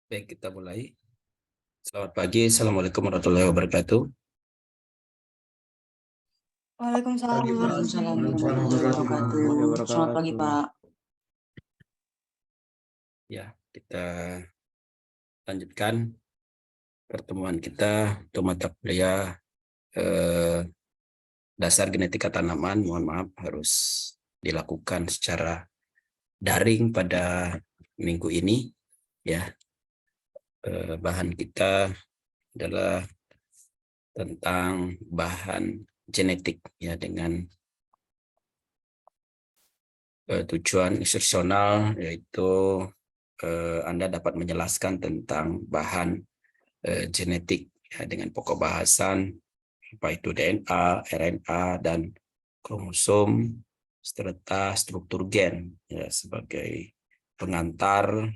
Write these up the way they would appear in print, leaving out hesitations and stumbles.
Baik, kita mulai. Selamat pagi, Assalamualaikum warahmatullahi wabarakatuh. Waalaikumsalam Pagi, Pak. warahmatullahi Waalaikumsalam wabarakatuh. warahmatullahi Selamat pagi, wabarakatuh. Pak. Ya, kita lanjutkan pertemuan kita untuk mata kuliah dasar genetika tanaman. Mohon maaf harus dilakukan secara daring pada minggu ini. Ya, bahan kita adalah tentang bahan genetik ya dengan tujuan instruksional yaitu Anda dapat menjelaskan tentang bahan genetik ya, dengan pokok bahasan apa itu DNA, RNA dan kromosom serta struktur gen ya sebagai pengantar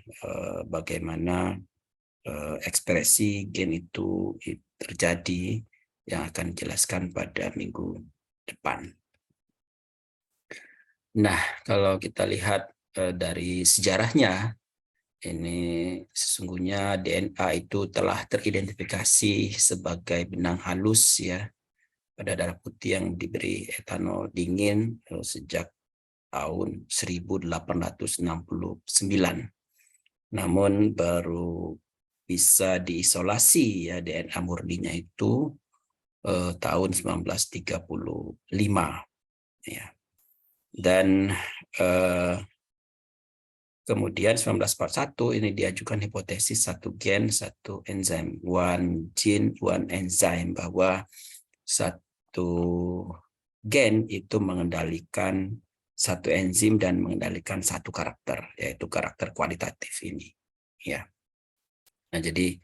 bagaimana ekspresi gen itu terjadi yang akan dijelaskan pada minggu depan. Nah, kalau kita lihat dari sejarahnya, ini sesungguhnya DNA itu telah teridentifikasi sebagai benang halus ya pada darah putih yang diberi etanol dingin sejak tahun 1869. Namun baru bisa diisolasi ya DNA murninya itu tahun 1935 ya. Dan kemudian 1941 ini diajukan hipotesis satu gen, satu enzim, one gene, one enzyme, bahwa satu gen itu mengendalikan satu enzim dan mengendalikan satu karakter, yaitu karakter kualitatif ini. Ya. Nah, jadi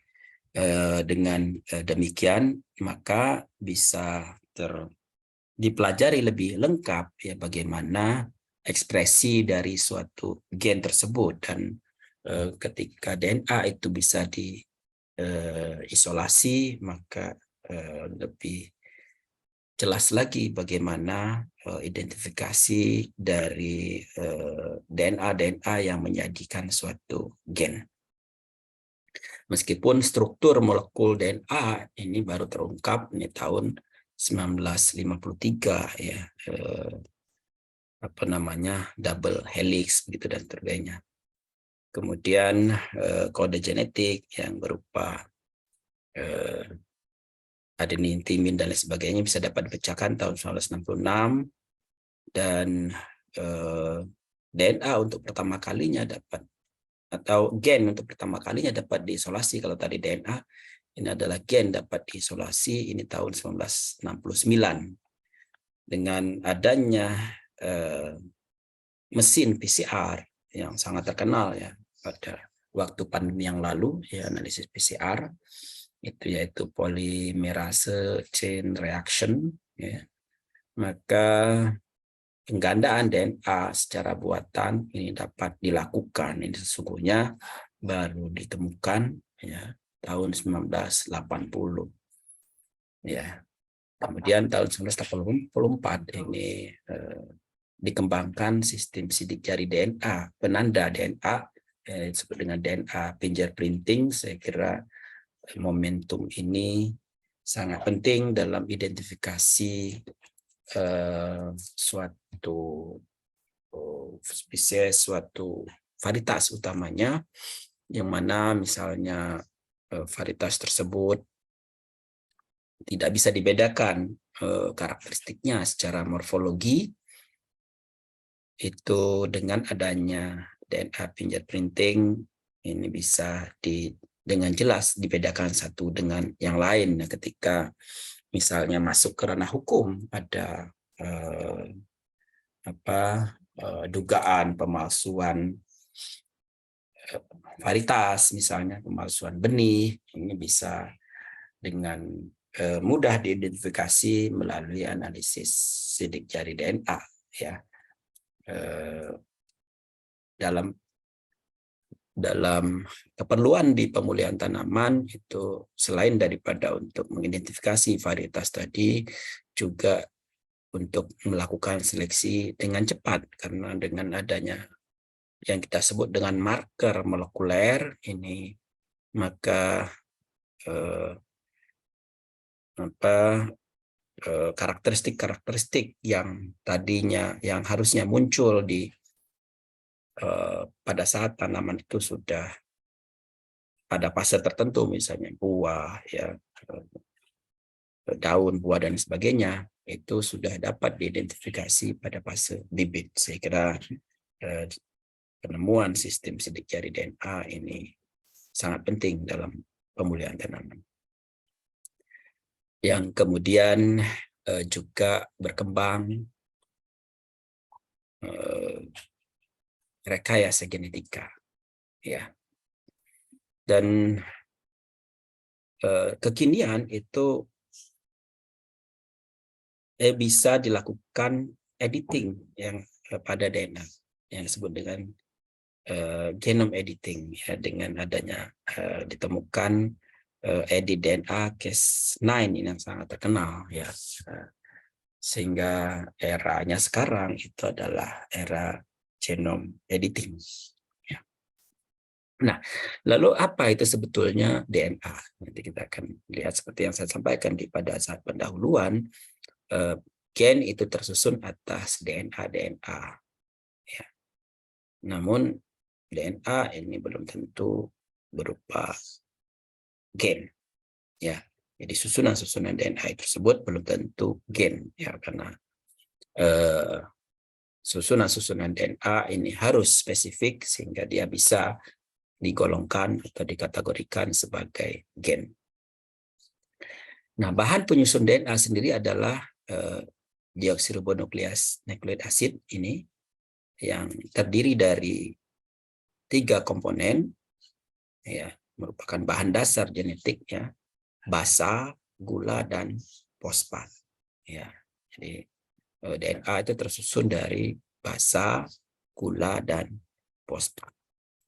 dengan demikian maka bisa dipelajari lebih lengkap ya bagaimana ekspresi dari suatu gen tersebut, dan ketika DNA itu bisa diisolasi maka lebih jelas lagi bagaimana identifikasi dari DNA yang menjadikan suatu gen. Meskipun struktur molekul DNA ini baru terungkap di tahun 1953 ya, double helix begitu dan sebagainya. Kemudian kode genetik yang berupa adenin, timin dan lain sebagainya bisa dapat dipecahkan tahun 1966, dan DNA untuk pertama kalinya dapat, atau gen untuk pertama kalinya dapat diisolasi. Kalau tadi DNA, ini adalah gen dapat diisolasi ini tahun 1969 dengan adanya mesin PCR yang sangat terkenal ya pada waktu pandemi yang lalu ya, analisis PCR itu yaitu polymerase chain reaction ya. Maka penggandaan DNA secara buatan ini dapat dilakukan. Ini sesungguhnya baru ditemukan ya tahun 1980 ya. Kemudian tahun 1984 ini dikembangkan sistem sidik jari DNA, penanda DNA disebut dengan DNA fingerprinting. Saya kira momentum ini sangat penting dalam identifikasi suatu spesies, suatu varietas utamanya, yang mana misalnya varietas tersebut tidak bisa dibedakan karakteristiknya secara morfologi, itu dengan adanya DNA fingerprinting ini bisa dengan jelas dibedakan satu dengan yang lain. Nah, ketika misalnya masuk ke ranah hukum ada dugaan pemalsuan varietas, misalnya pemalsuan benih, ini bisa dengan mudah diidentifikasi melalui analisis sidik jari DNA ya. Dalam keperluan di pemulihan tanaman itu, selain daripada untuk mengidentifikasi varietas tadi, juga untuk melakukan seleksi dengan cepat, karena dengan adanya yang kita sebut dengan marker molekuler ini maka karakteristik-karakteristik yang tadinya yang harusnya muncul di pada saat tanaman itu sudah pada fase tertentu, misalnya buah, ya, daun, buah dan sebagainya, itu sudah dapat diidentifikasi pada fase bibit. Saya kira penemuan sistem sidik jari DNA ini sangat penting dalam pemulihan tanaman. Yang kemudian juga berkembang rekayasa genetika, ya. Dan kekinian itu bisa dilakukan editing yang pada DNA yang disebut dengan genome editing, ya, dengan adanya ditemukan edit DNA Cas9 ini yang sangat terkenal, ya. Sehingga eranya sekarang itu adalah era genome editing. Ya. Nah, lalu apa itu sebetulnya DNA? Nanti kita akan lihat seperti yang saya sampaikan pada saat pendahuluan, gen itu tersusun atas DNA. Ya. Namun DNA ini belum tentu berupa gen. Ya. Jadi susunan-susunan DNA tersebut belum tentu gen, ya, karena susunan-susunan DNA ini harus spesifik sehingga dia bisa digolongkan atau dikategorikan sebagai gen. Nah, bahan penyusun DNA sendiri adalah deoksiribonukleik asid ini yang terdiri dari 3 komponen, ya, merupakan bahan dasar genetiknya, basa, gula, dan fosfat. Ya, jadi DNA itu tersusun dari basa, gula, dan fosfat.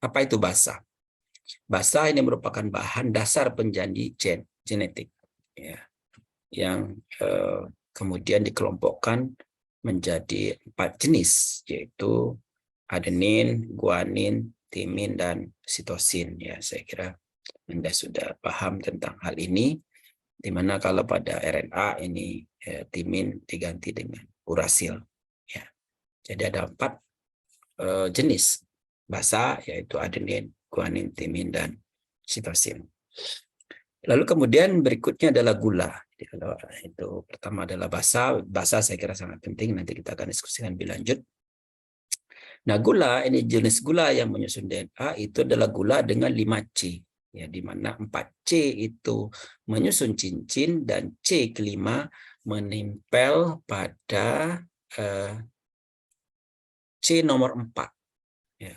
Apa itu basa? Basa ini merupakan bahan dasar penjanji genetik, ya, yang kemudian dikelompokkan menjadi 4 jenis, yaitu adenin, guanin, timin, dan sitosin. Ya, saya kira Anda sudah paham tentang hal ini, di mana kalau pada RNA ini timin diganti dengan urasil. Ya. Jadi ada 4 jenis basa, yaitu adenin, guanin, timin, dan sitosin. Lalu kemudian berikutnya adalah gula. Jadi kalau itu pertama adalah basa saya kira sangat penting, nanti kita akan diskusikan lebih lanjut. Nah, gula ini jenis gula yang menyusun DNA itu adalah gula dengan 5C. Ya, di mana 4C itu menyusun cincin dan C kelima menempel pada C nomor 4. Ya.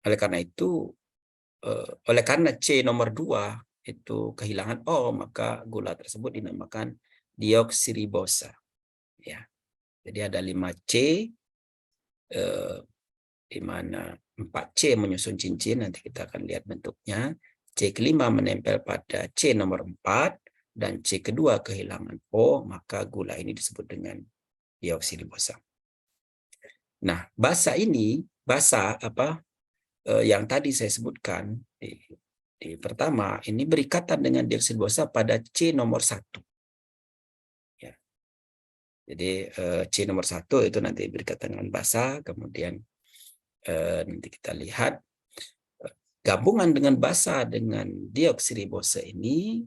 Oleh karena C nomor 2 itu kehilangan O, maka gula tersebut dinamakan deoksiribosa. Ya. Jadi ada 5C, di mana 4C menyusun cincin, nanti kita akan lihat bentuknya. C kelima menempel pada C nomor 4, dan C kedua kehilangan O, maka gula ini disebut dengan deoksiribosa. Nah, basa yang tadi saya sebutkan di pertama ini berikatan dengan deoksiribosa pada C nomor 1. Ya. Jadi C nomor 1 itu nanti berikatan dengan basa, kemudian nanti kita lihat gabungan dengan basa dengan deoksiribosa ini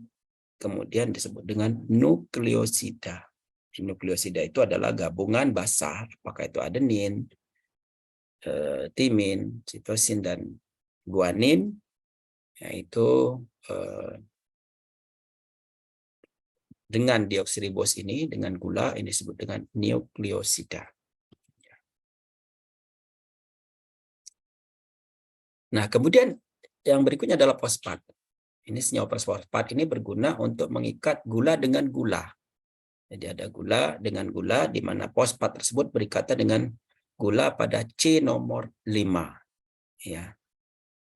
kemudian disebut dengan nukleosida. Nukleosida itu adalah gabungan basa, apakah itu adenin, timin, sitosin, dan guanin, yaitu dengan deoksiribos ini, dengan gula, ini disebut dengan nukleosida. Nah, kemudian yang berikutnya adalah fosfat. Ini senyawa fosfat ini berguna untuk mengikat gula dengan gula. Jadi ada gula dengan gula, di mana fosfat tersebut berikatan dengan gula pada C nomor 5. Ya.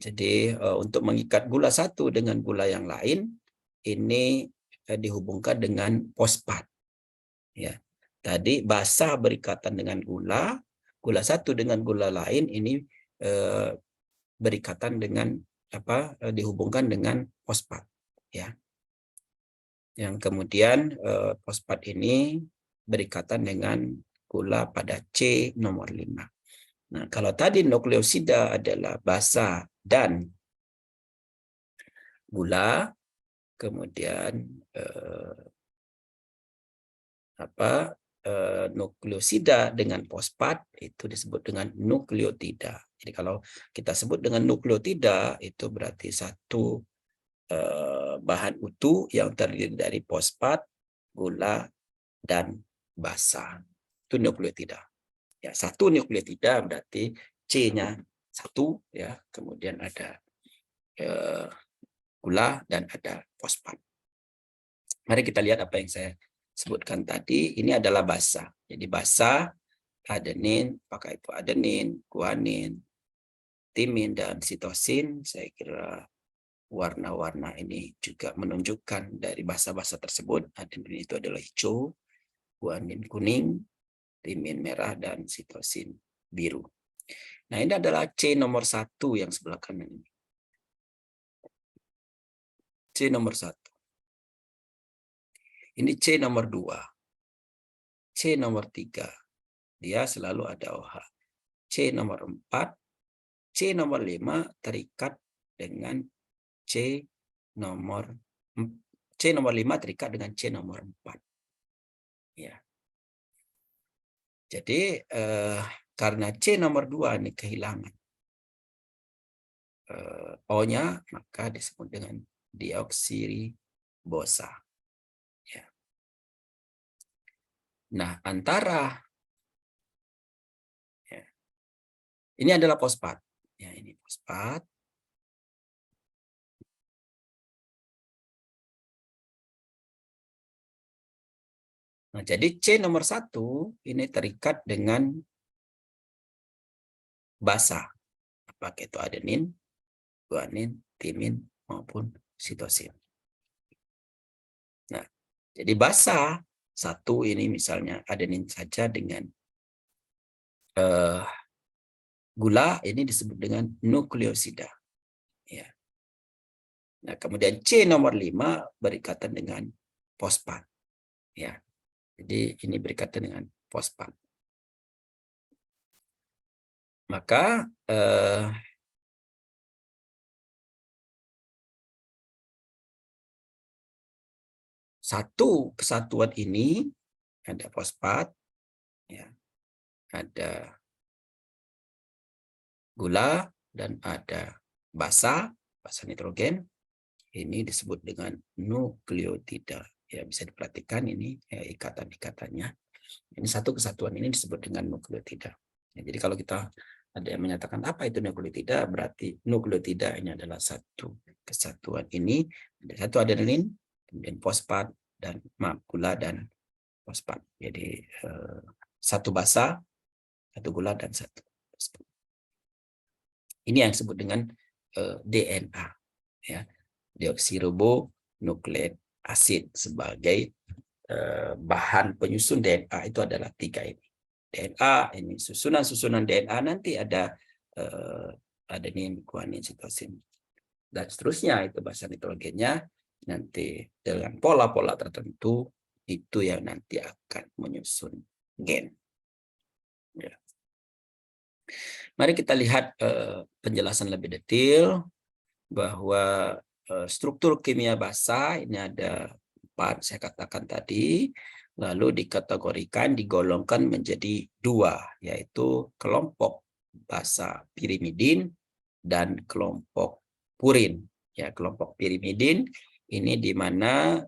Jadi untuk mengikat gula satu dengan gula yang lain, ini dihubungkan dengan fosfat. Ya. Tadi basa berikatan dengan gula satu dengan gula lain ini berikatan dengan dihubungkan dengan fosfat, ya. Yang kemudian fosfat ini berikatan dengan gula pada C nomor 5. Nah, kalau tadi nukleosida adalah basa dan gula, kemudian nukleosida dengan fosfat itu disebut dengan nukleotida. Jadi kalau kita sebut dengan nukleotida itu berarti satu bahan utuh yang terdiri dari fosfat, gula, dan basa. Itu nukleotida. Ya, satu nukleotida berarti C-nya satu, ya. Kemudian ada gula dan ada fosfat. Mari kita lihat apa yang saya sebutkan tadi. Ini adalah basa. Jadi basa, adenin, apakah itu adenin, guanin, timin, dan sitosin. Saya kira warna-warna ini juga menunjukkan dari basa-basa tersebut. Adenin itu adalah hijau, guanin kuning, timin merah, dan sitosin biru. Nah, ini adalah C nomor 1 yang sebelah kanan ini. C nomor 1. Ini C nomor 2. C nomor 3. Dia selalu ada OH. C nomor 4. C nomor 5 terikat dengan C nomor 5 terikat dengan C nomor 4. Ya. Jadi karena C nomor 2 ini kehilangan O-nya, maka disebut dengan deoksiribosa. Ya. Nah, antara ini adalah fosfat. Ya, ini fosfat. Nah, jadi C nomor 1 ini terikat dengan basa. Apakah itu adenin, guanin, timin, maupun sitosin. Nah, jadi basa 1 ini misalnya adenin saja dengan gula, ini disebut dengan nukleosida. Ya. Nah, kemudian C nomor 5 berikatan dengan fosfat. Ya. Jadi ini berikatan dengan fosfat. Maka satu kesatuan ini ada fosfat, ya, ada gula, dan ada basa nitrogen. Ini disebut dengan nukleotida. Ya, bisa diperhatikan ini ya, ikatan-ikatannya. Ini satu kesatuan ini disebut dengan nukleotida. Ya, jadi kalau kita ada yang menyatakan apa itu nukleotida, berarti nukleotida ini adalah satu kesatuan ini. Ada satu adenin, kemudian fosfat, dan gula dan fosfat. Jadi satu basa, satu gula, dan satu fosfat. Ini yang disebut dengan DNA, ya, deoksiribonukleik asid. Sebagai bahan penyusun DNA itu adalah 3 ini. DNA ini susunan DNA, nanti ada adenin, guanin, sitosin, dan seterusnya. Itu basa nitrogennya nanti dengan pola-pola tertentu itu yang nanti akan menyusun gen. Ya. Mari kita lihat penjelasan lebih detail bahwa struktur kimia basa ini ada 4, saya katakan tadi, lalu dikategorikan, digolongkan menjadi 2, yaitu kelompok basa pirimidin dan kelompok purin. Ya, kelompok pirimidin ini di mana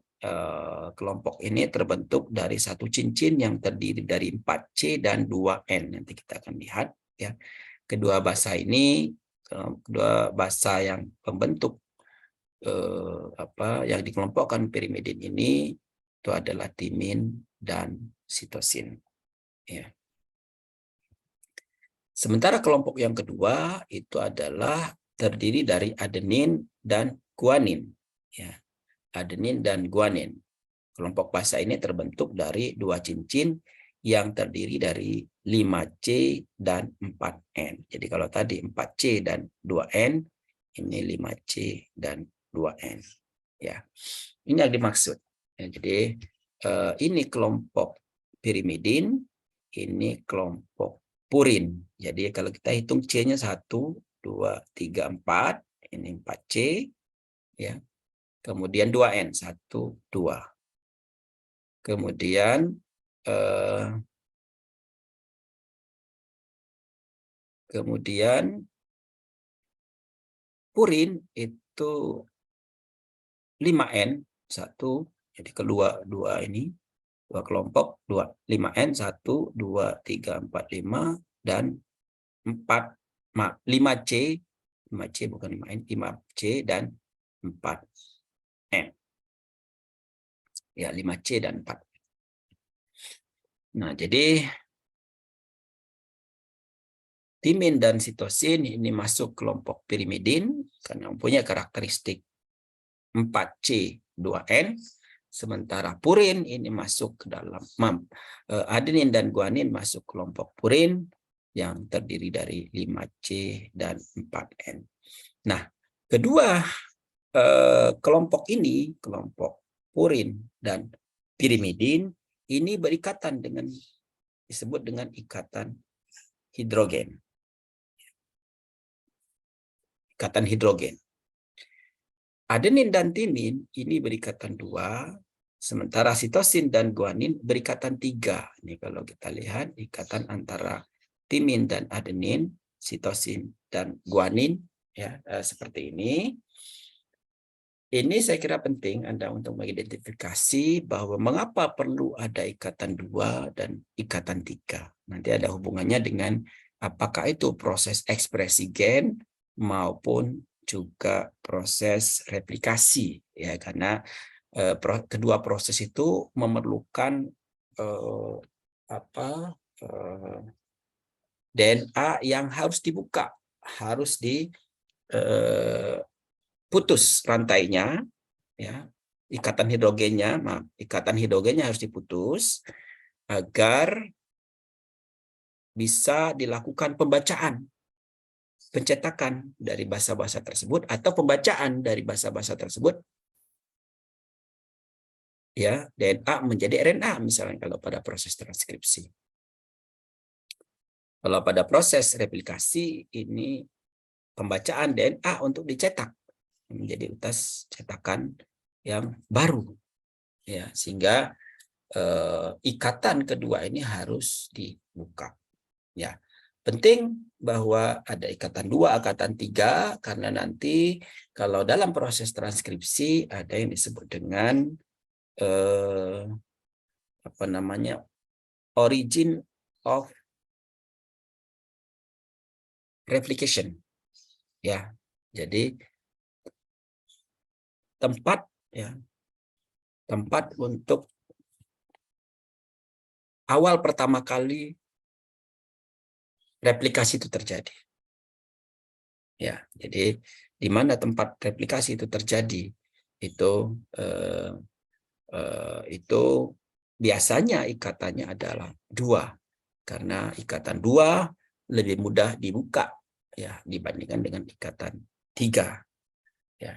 kelompok ini terbentuk dari satu cincin yang terdiri dari 4C dan 2N. Nanti kita akan lihat, ya. Kedua basa ini, kedua basa yang pembentuk yang dikelompokkan pirimidin ini itu adalah timin dan sitosin. Ya. Sementara kelompok yang kedua itu adalah terdiri dari adenin dan guanin. Ya. Adenin dan guanin. Kelompok basa ini terbentuk dari 2 cincin yang terdiri dari 5C dan 4N. Jadi kalau tadi 4C dan 2N, ini 5C dan 2N. Ya, ini yang dimaksud. Ya, jadi ini kelompok pirimidin, ini kelompok purin. Jadi kalau kita hitung C-nya 1, 2, 3, 4, ini 4C, ya. Kemudian 2N, 1, 2. Kemudian purin itu 5N, 1, jadi kedua dua ini, dua kelompok, 5N, 1, 2, 3, 4, 5, dan 5C, 5C bukan 5N, 5C dan 4N. Ya, 5C dan 4. Nah, jadi timin dan sitosin ini masuk kelompok pirimidin karena mempunyai karakteristik 4C 2N, sementara purin ini masuk ke dalam adenin dan guanin masuk kelompok purin yang terdiri dari 5C dan 4N. Nah, kedua kelompok ini, kelompok purin dan pirimidin, ini berikatan dengan disebut dengan ikatan hidrogen. Ikatan hidrogen. Adenin dan timin ini berikatan 2, sementara sitosin dan guanin berikatan 3. Ini kalau kita lihat ikatan antara timin dan adenin, sitosin dan guanin, ya seperti ini. Ini saya kira penting Anda untuk mengidentifikasi bahwa mengapa perlu ada ikatan 2 dan ikatan 3. Nanti ada hubungannya dengan apakah itu proses ekspresi gen maupun juga proses replikasi, ya, karena kedua proses itu memerlukan DNA yang harus dibuka, harus diputus rantainya, ya, ikatan hidrogennya harus diputus agar bisa dilakukan pencetakan dari basa-basa tersebut atau pembacaan dari basa-basa tersebut, ya, DNA menjadi RNA misalnya kalau pada proses transkripsi. Kalau pada proses replikasi ini pembacaan DNA untuk dicetak menjadi utas cetakan yang baru, ya, sehingga ikatan kedua ini harus dibuka, ya. Penting bahwa ada ikatan 2, ikatan 3, karena nanti kalau dalam proses transkripsi ada yang disebut dengan origin of replication, ya. Jadi tempat untuk awal pertama kali replikasi itu terjadi. Ya, jadi di mana tempat replikasi itu terjadi itu biasanya ikatannya adalah 2, karena ikatan 2 lebih mudah dibuka, ya, dibandingkan dengan ikatan 3, ya.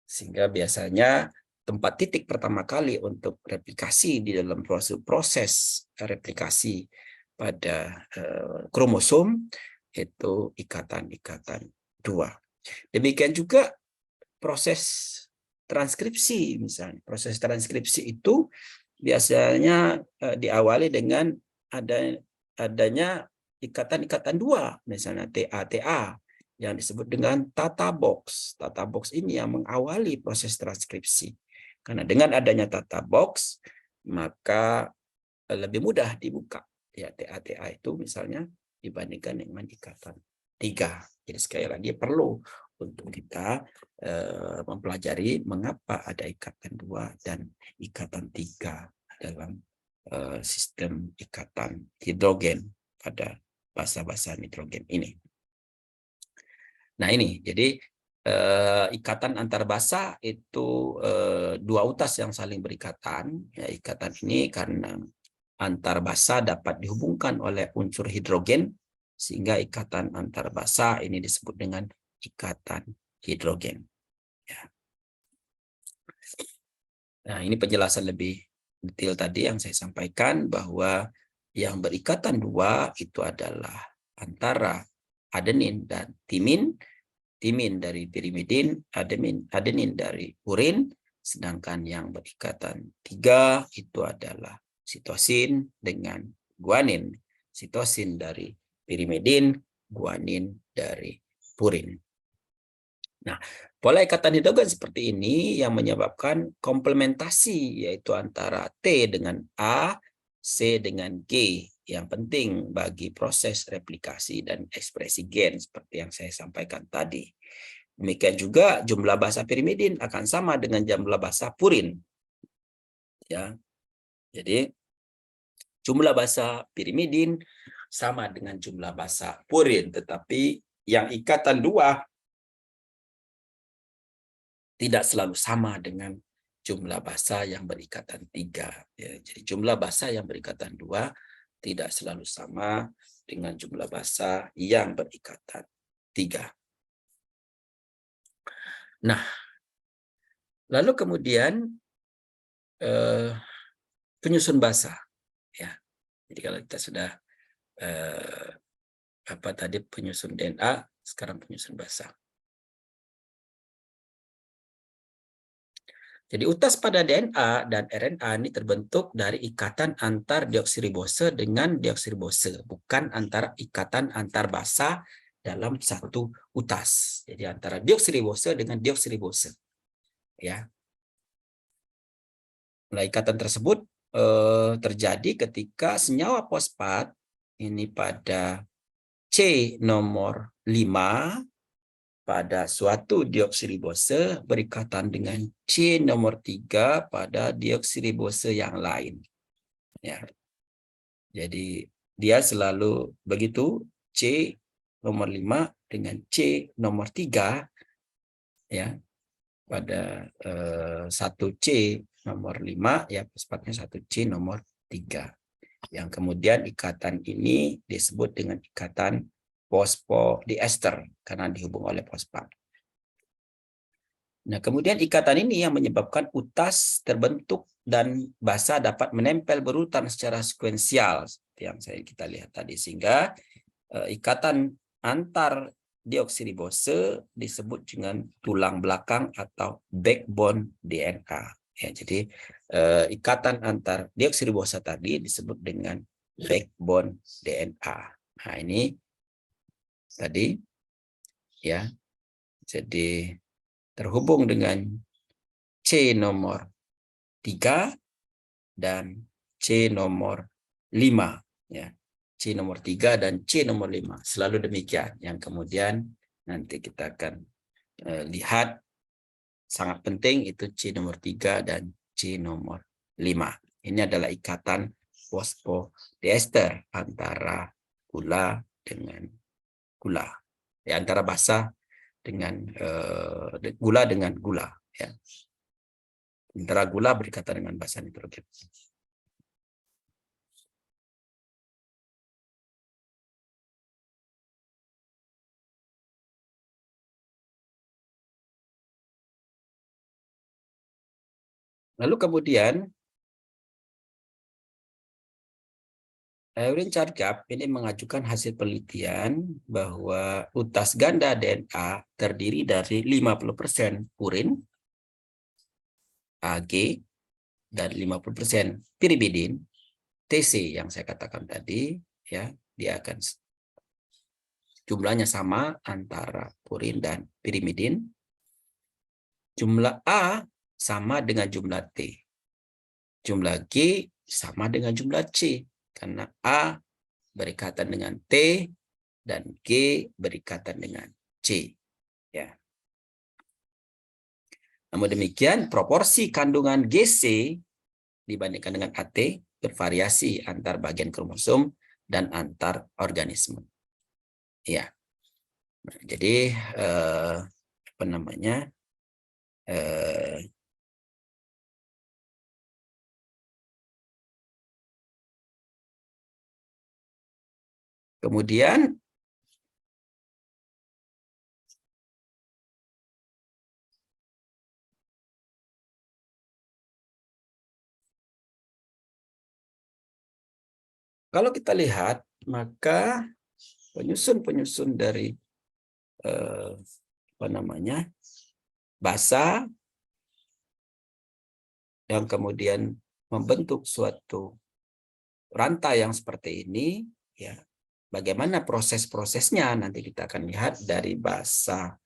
Sehingga biasanya tempat titik pertama kali untuk replikasi di dalam proses replikasi pada kromosom itu ikatan-ikatan 2. Demikian juga proses transkripsi, misalnya. Proses transkripsi itu biasanya diawali dengan adanya ikatan-ikatan 2, misalnya TA yang disebut dengan tata box. Tata box ini yang mengawali proses transkripsi. Karena dengan adanya tata box, maka lebih mudah dibuka, ya, TA itu misalnya dibandingkan dengan ikatan 3. Jadi sekali lagi perlu untuk kita mempelajari mengapa ada ikatan 2 dan ikatan 3 dalam sistem ikatan hidrogen pada basa-basa nitrogen ini. Nah, ini jadi ikatan antar basa itu 2 utas yang saling berikatan. Ya, ikatan ini karena antar basa dapat dihubungkan oleh unsur hidrogen, sehingga ikatan antar basa ini disebut dengan ikatan hidrogen. Ya. Nah, ini penjelasan lebih detail tadi yang saya sampaikan, bahwa yang berikatan dua itu adalah antara adenin dan timin, timin dari pirimidin, adenin dari purin, sedangkan yang berikatan tiga itu adalah sitosin dengan guanin, sitosin dari pirimidin, guanin dari purin. Nah, pola ikatan hidrogen seperti ini yang menyebabkan komplementasi, yaitu antara T dengan A, C dengan G, yang penting bagi proses replikasi dan ekspresi gen seperti yang saya sampaikan tadi. Demikian juga jumlah basa pirimidin akan sama dengan jumlah basa purin. Ya, jadi jumlah basa pirimidin sama dengan jumlah basa purin, tetapi yang ikatan dua tidak selalu sama dengan jumlah basa yang berikatan tiga. Ya, jadi jumlah basa yang berikatan dua tidak selalu sama dengan jumlah basa yang berikatan tiga. Nah, lalu kemudian penyusun basa. Ya, jadi kalau kita sudah tadi penyusun DNA, sekarang penyusun basa. Jadi utas pada DNA dan RNA ini terbentuk dari ikatan antar deoksiribose dengan deoksiribose, bukan antara ikatan antar basa dalam satu utas. Jadi antara deoksiribose dengan deoksiribose. Ya. Nah, ikatan tersebut terjadi ketika senyawa fosfat ini pada C nomor 5 pada suatu deoksiribose berikatan dengan C nomor 3 pada deoksiribose yang lain. Ya. Jadi dia selalu begitu, C nomor 5 dengan C nomor 3 ya, pada 1C nomor 5 ya, fosfatnya 1C nomor 3. Yang kemudian ikatan ini disebut dengan ikatan fosfodiester karena dihubung oleh fosfat. Nah, kemudian ikatan ini yang menyebabkan utas terbentuk dan basa dapat menempel berurutan secara sekuensial seperti yang kita lihat tadi, sehingga ikatan antar deoksiribose disebut dengan tulang belakang atau backbone DNA. Ya, jadi ikatan antar deoksiribose tadi disebut dengan backbone DNA. Nah, ini tadi ya. Jadi terhubung dengan C nomor 3 dan C nomor 5 ya. C nomor 3 dan C nomor 5 selalu demikian, yang kemudian nanti kita akan lihat sangat penting itu C nomor 3 dan C nomor 5. Ini adalah ikatan fosfodiester antara gula dengan gula, ya, antara basa dengan gula dengan gula, ya. Antara gula berikatan dengan basa nitrogen. Lalu kemudian Eurin Chargap ini mengajukan hasil penelitian bahwa utas ganda DNA terdiri dari 50% purin Ag dan 50% pirimidin TC yang saya katakan tadi, ya, dia akan jumlahnya sama antara purin dan pirimidin. Jumlah A sama dengan jumlah T. Jumlah G sama dengan jumlah C karena A berikatan dengan T dan G berikatan dengan C. Ya. Namun demikian, proporsi kandungan GC dibandingkan dengan AT bervariasi antar bagian kromosom dan antar organisme. Ya. Nah, jadi apa namanya? Kemudian kalau kita lihat, maka penyusun dari basa yang kemudian membentuk suatu rantai yang seperti ini, ya, bagaimana proses-prosesnya nanti kita akan lihat dari basa,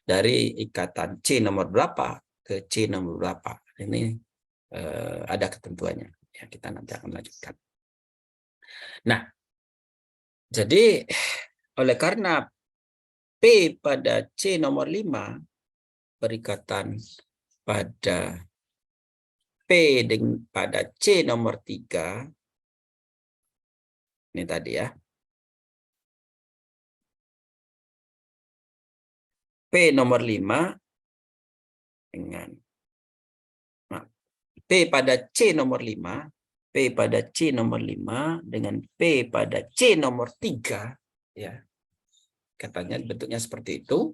dari ikatan C nomor berapa ke C nomor berapa. Ini ada ketentuannya. Ya, kita nanti akan lanjutkan. Nah, jadi oleh karena P pada C nomor 5 berikatan pada P pada C nomor 3, ini tadi ya, P nomor 5 dengan P pada C nomor 5, P pada C nomor 5 dengan P pada C nomor 3, ya, katanya bentuknya seperti itu,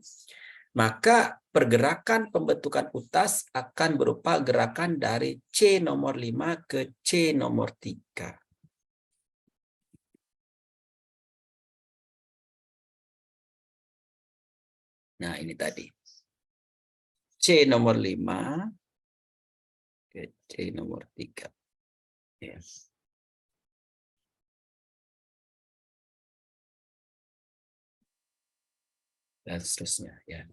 maka pergerakan pembentukan utas akan berupa gerakan dari C nomor 5 ke C nomor 3. Nah, ini tadi. C nomor 5 ke C nomor 3. Ya. Dan seterusnya. Ya.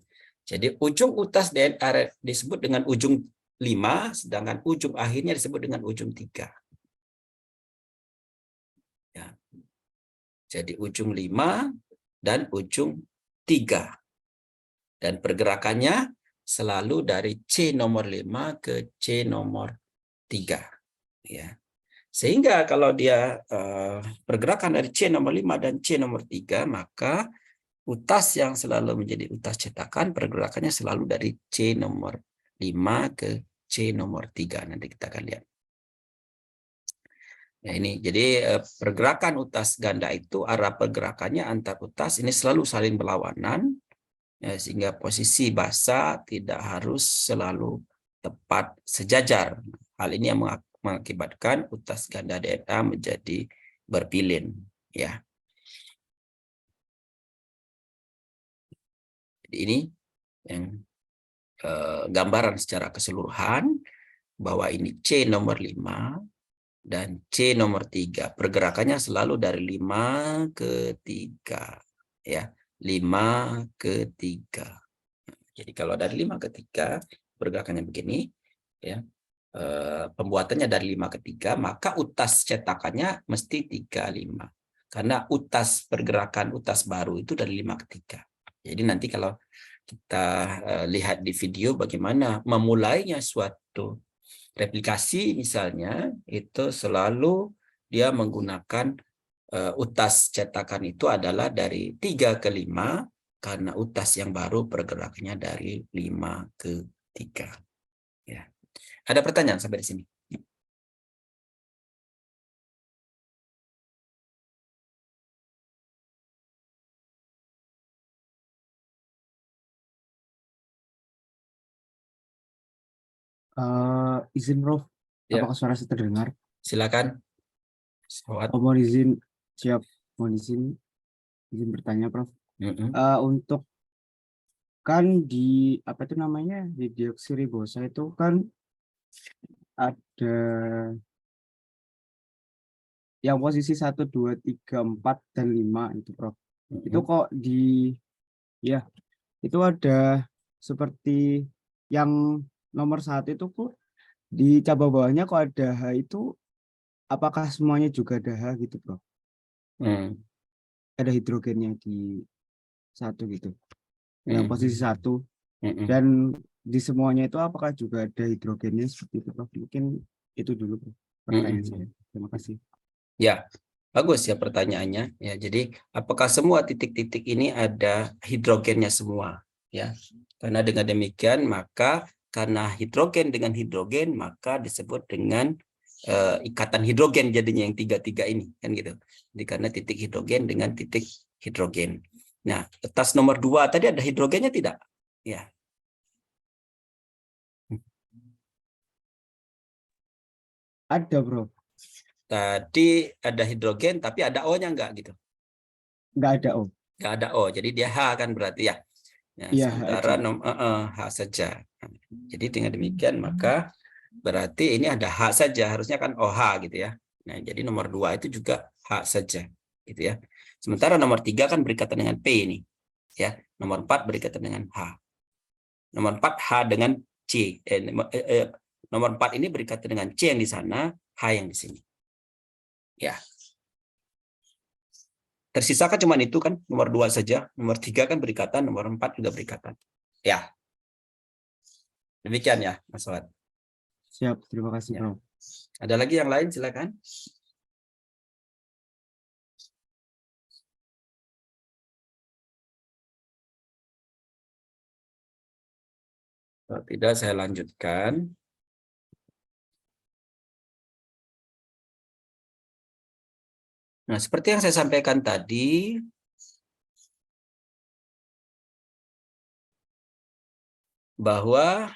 Jadi ujung utas DNA disebut dengan ujung 5, sedangkan ujung akhirnya disebut dengan ujung 3. Ya. Jadi ujung 5 dan ujung 3. Dan pergerakannya selalu dari C nomor 5 ke C nomor 3. Ya. Sehingga kalau dia pergerakan dari C nomor 5 dan C nomor 3, maka utas yang selalu menjadi utas cetakan pergerakannya selalu dari C nomor 5 ke C nomor 3. Nanti kita akan lihat. Nah, ini jadi pergerakan utas ganda itu arah pergerakannya antar utas ini selalu saling berlawanan, ya, sehingga posisi basa tidak harus selalu tepat sejajar. Hal ini yang mengakibatkan utas ganda DNA menjadi berpilin, ya. Jadi ini yang gambaran secara keseluruhan bahwa ini C nomor 5 dan C nomor 3. Pergerakannya selalu dari 5 ke 3, ya. 5 ke 3. Jadi kalau dari 5 ke 3 pergerakannya begini, ya. Pembuatannya dari 5 ke 3, maka utas cetakannya mesti 3, 5. Karena utas pergerakan utas baru itu dari 5 ke 3. Jadi nanti kalau kita lihat di video bagaimana memulainya suatu replikasi misalnya, itu selalu dia menggunakan utas cetakan itu adalah dari 3 ke 5, karena utas yang baru pergerakannya dari 5 ke 3. Ya. Ada pertanyaan sampai di sini? Izin Prof, Ya, apakah suara saya terdengar? silakan. Soal. Mohon izin, siap, mohon izin bertanya Prof. Untuk kan di apa itu namanya di deoksiribosa itu kan ada yang posisi 1, 2, 3, 4, dan 5 itu Prof. Itu kok ya itu ada seperti yang nomor 1 itu kok di cabang bawahnya kok ada H itu, apakah semuanya juga ada H gitu Prof? Ada hidrogennya di 1 gitu, yang posisi 1, dan di semuanya itu apakah juga ada hidrogennya seperti itu Prof? Mungkin itu dulu Prof, pertanyaan saya. Terima kasih. Ya, bagus ya pertanyaannya. Ya, jadi apakah semua titik-titik ini ada hidrogennya semua? Ya, karena dengan demikian maka karena hidrogen dengan hidrogen maka disebut dengan ikatan hidrogen jadinya yang 3-3 ini kan gitu. Jadi karena titik hidrogen dengan titik hidrogen. Nah, utas nomor 2 tadi ada hidrogennya tidak? Ya. Ada Bro. tadi ada hidrogen tapi ada O-nya enggak gitu. Nggak ada O. Enggak ada O. Jadi dia H kan berarti ya. Ya, Iya, H sementara aja. H saja. Jadi dengan demikian maka berarti ini ada H saja, harusnya kan OH gitu ya. Nah, jadi nomor 2 itu juga H saja gitu ya. Sementara nomor 3 kan berkaitan dengan P ini. Ya, nomor 4 berkaitan dengan H. Nomor 4 H dengan C. Nomor 4 ini berkaitan dengan C yang di sana, H yang di sini. Ya. Tersisakan cuma itu kan, nomor 2 saja, nomor 3 kan berikatan, nomor 4 juga berikatan. Ya. Demikian ya, Mas Wad. Siap, terima kasih, Ya. Prof. Ada lagi yang lain, silakan. Kalau tidak, saya lanjutkan. Nah, seperti yang saya sampaikan tadi, bahwa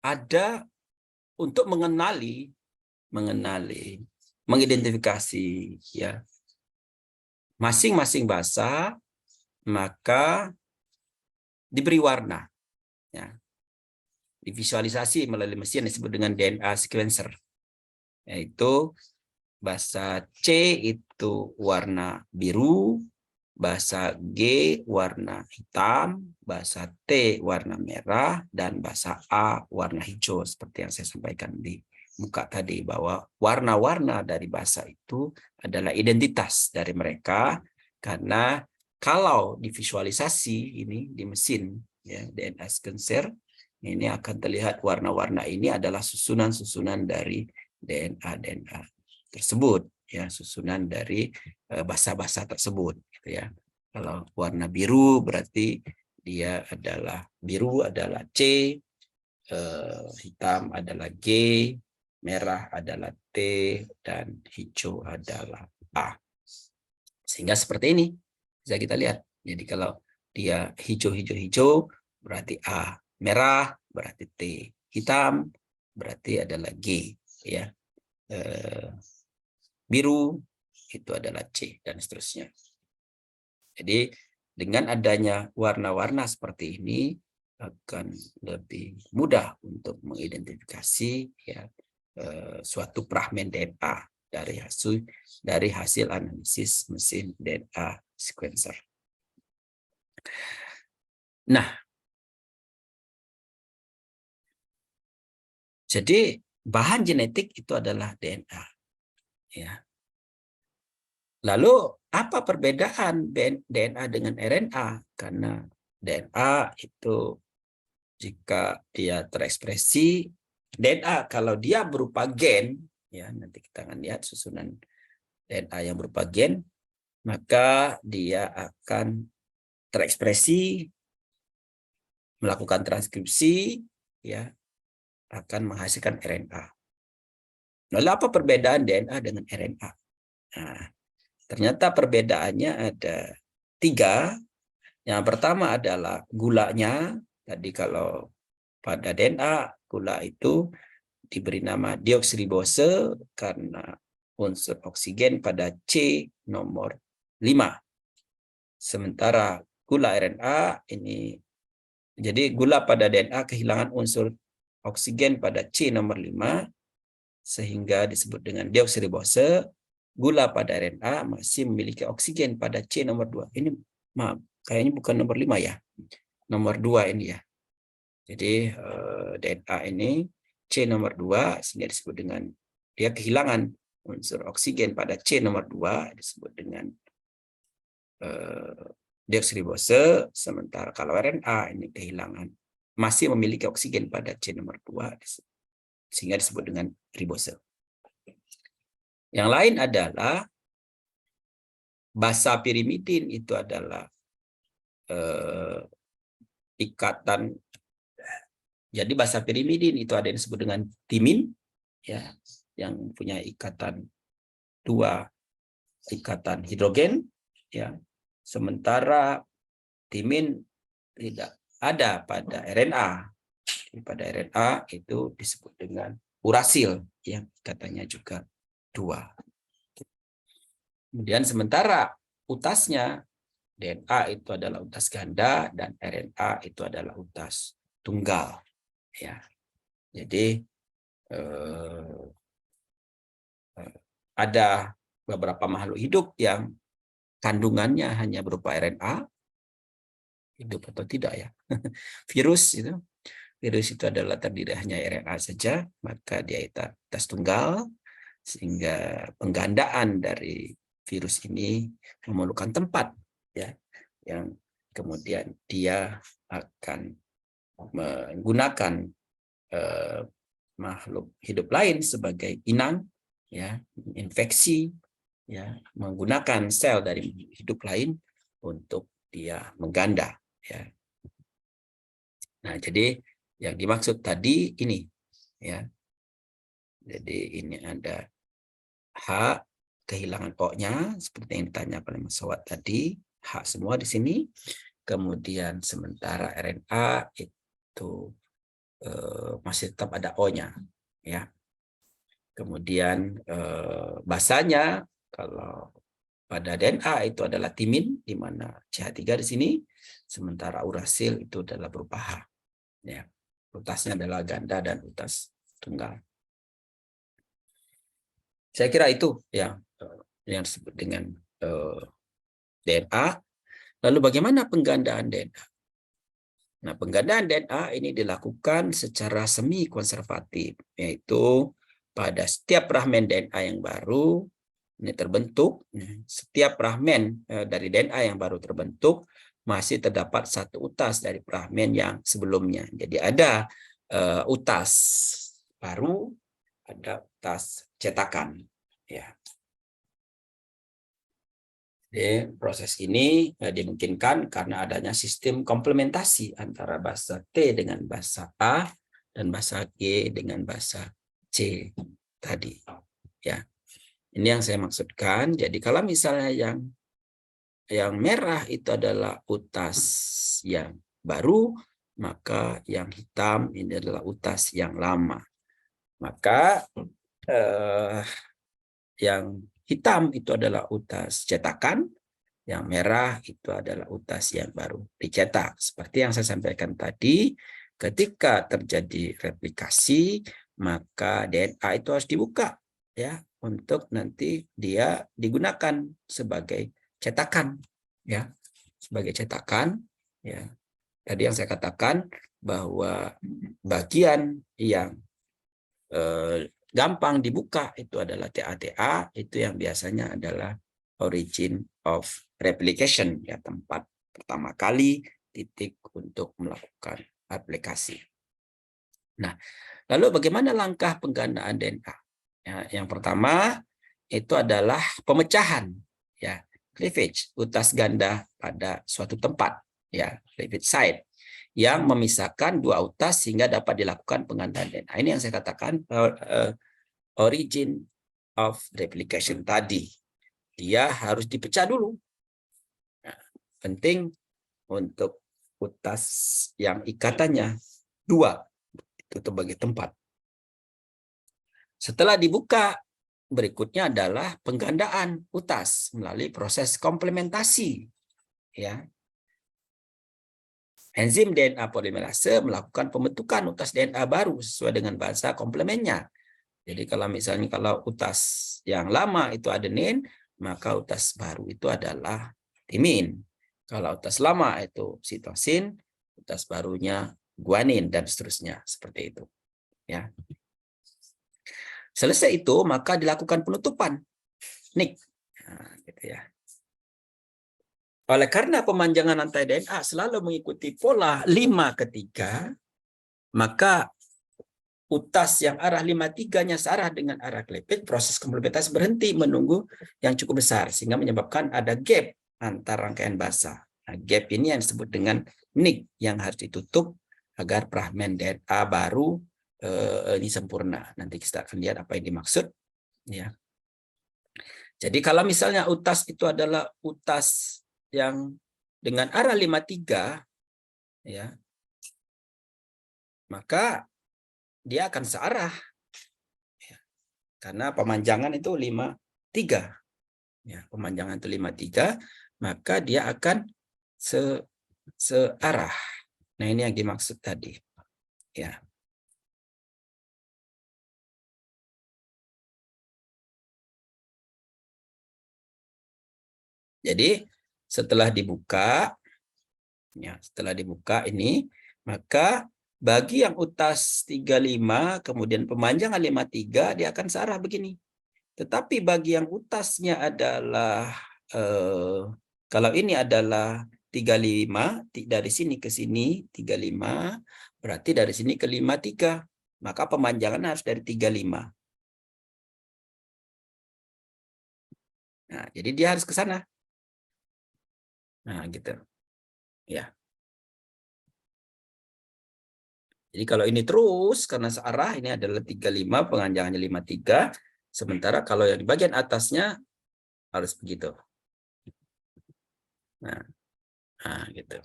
ada untuk mengidentifikasi ya masing-masing bahasa, maka diberi warna, ya, divisualisasi melalui mesin yang disebut dengan DNA sequencer, yaitu bahasa C itu warna biru, bahasa G warna hitam, bahasa T warna merah, dan bahasa A warna hijau, seperti yang saya sampaikan di muka tadi, bahwa warna-warna dari bahasa itu adalah identitas dari mereka, karena kalau divisualisasi ini di mesin ya, DNA sequencer, ini akan terlihat warna-warna ini adalah susunan-susunan dari DNA tersebut, ya, susunan dari bahasa-bahasa tersebut gitu ya. Kalau warna biru berarti dia adalah biru adalah C, hitam adalah G, merah adalah T, dan hijau adalah A. Sehingga seperti ini bisa kita lihat. Jadi kalau dia hijau-hijau-hijau berarti A, merah berarti T, hitam berarti adalah G, ya. Biru itu adalah C, dan seterusnya. Jadi dengan adanya warna-warna seperti ini akan lebih mudah untuk mengidentifikasi ya suatu fragmen DNA dari hasil analisis mesin DNA sequencer. Nah, jadi bahan genetik itu adalah DNA, ya. Lalu apa perbedaan DNA dengan RNA? Karena DNA itu jika dia terekspresi, DNA kalau dia berupa gen, ya nanti kita akan lihat susunan DNA yang berupa gen, maka dia akan terekspresi, melakukan transkripsi, ya, akan menghasilkan RNA. Lalu apa perbedaan DNA dengan RNA? Nah, ternyata perbedaannya ada 3. Yang pertama adalah gulanya. Tadi kalau pada DNA, gula itu diberi nama deoksiribose karena unsur oksigen pada C nomor 5. Sementara gula RNA ini, jadi gula pada DNA kehilangan unsur oksigen pada C nomor 5, sehingga disebut dengan deoksiribose. Gula pada RNA masih memiliki oksigen pada C nomor 2. Ini maaf, kayaknya bukan nomor 5 ya. Nomor 2 ini ya. Jadi DNA ini C nomor 2 sehingga disebut dengan dia kehilangan unsur oksigen pada C nomor 2 disebut dengan deoksiribose, sementara kalau RNA ini kehilangan masih memiliki oksigen pada C nomor 2 sehingga disebut dengan ribose. Yang lain adalah basa pirimidin, itu adalah ikatan. Jadi basa pirimidin itu ada yang disebut dengan timin, ya, yang punya ikatan 2 ikatan hidrogen, ya. Sementara timin tidak ada pada RNA, pada RNA itu disebut dengan urasil, yang katanya juga 2. Kemudian sementara utasnya DNA itu adalah utas ganda dan RNA itu adalah utas tunggal. Ya, jadi ada beberapa makhluk hidup yang kandungannya hanya berupa RNA, hidup atau tidak ya. Virus itu adalah terdiri hanya RNA saja, maka dia itu utas tunggal, sehingga penggandaan dari virus ini memerlukan tempat, ya, yang kemudian dia akan menggunakan makhluk hidup lain sebagai inang, ya, infeksi, ya, menggunakan sel dari hidup lain untuk dia mengganda, ya. Nah, jadi yang dimaksud tadi ini, ya. Jadi ini ada H, kehilangan O-nya seperti yang ditanya oleh Mas Sawat tadi, H semua di sini. Kemudian sementara RNA itu masih tetap ada O-nya, ya. Kemudian basanya kalau pada DNA itu adalah timin, di mana CH3 di sini, sementara urasil itu adalah berupa H. Ya, utasnya adalah ganda dan utas tunggal. Saya kira itu yang disebut dengan DNA. Lalu bagaimana penggandaan DNA? Nah, penggandaan DNA ini dilakukan secara semi konservatif, yaitu pada setiap fragmen DNA yang baru ini terbentuk, setiap fragmen dari DNA yang baru terbentuk masih terdapat satu utas dari fragmen yang sebelumnya. Jadi ada utas baru, ada utas cetakan, ya. Jadi proses ini dimungkinkan karena adanya sistem komplementasi antara bahasa T dengan bahasa A dan bahasa G dengan bahasa C tadi, ya. Ini yang saya maksudkan. Jadi kalau misalnya yang merah itu adalah utas yang baru, maka yang hitam ini adalah utas yang lama. Maka yang hitam itu adalah utas cetakan, yang merah itu adalah utas yang baru dicetak. Seperti yang saya sampaikan tadi, ketika terjadi replikasi, maka DNA itu harus dibuka, ya, untuk nanti dia digunakan sebagai cetakan, ya, sebagai cetakan, ya. Tadi yang saya katakan bahwa bagian yang gampang dibuka itu adalah TA-TA, itu yang biasanya adalah origin of replication, ya, tempat pertama kali titik untuk melakukan aplikasi. Nah, lalu bagaimana langkah penggandaan DNA? Ya, yang pertama itu adalah pemecahan, ya, cleavage, utas ganda pada suatu tempat, ya, cleavage site, yang memisahkan dua utas sehingga dapat dilakukan penggandaan DNA. Ini yang saya katakan origin of replication tadi. Dia harus dipecah dulu. Nah, penting untuk utas yang ikatannya 2 itu sebagai tempat. Setelah dibuka, berikutnya adalah penggandaan utas melalui proses komplementasi, ya. Enzim DNA polimerase melakukan pembentukan utas DNA baru sesuai dengan bahasa komplemennya. Jadi kalau misalnya kalau utas yang lama itu adenin, maka utas baru itu adalah timin. Kalau utas lama itu sitosin, utas barunya guanin, dan seterusnya seperti itu, ya. Selesai itu maka dilakukan penutupan nik. Nah, gitu ya. Oleh karena pemanjangan rantai DNA selalu mengikuti pola 5-3, maka utas yang arah 5-3-nya searah dengan arah cleavage, proses komplementasi berhenti menunggu yang cukup besar, sehingga menyebabkan ada gap antar rangkaian basa. Nah, gap ini yang disebut dengan nik, yang harus ditutup agar fragmen DNA baru ini sempurna. Nanti kita akan lihat apa yang dimaksud, ya. Jadi kalau misalnya utas itu adalah utas yang dengan arah 5-3, ya, maka dia akan searah. Ya, karena pemanjangan itu 53. Ya, pemanjangan itu 53, maka dia akan searah. Nah, ini yang dimaksud tadi. Ya. Jadi setelah dibuka, ya, setelah dibuka ini, maka bagi yang utas 35, kemudian pemanjangan 53, dia akan searah begini. Tetapi bagi yang utasnya adalah, kalau ini adalah 35, dari sini ke sini 35, berarti dari sini ke 53. Maka pemanjangan harus dari 35. Nah, jadi dia harus ke sana. Nah, gitu. Ya. Jadi kalau ini terus karena searah, ini adalah 35, pemanjangannya 53. Sementara kalau yang di bagian atasnya harus begitu. Nah, gitu.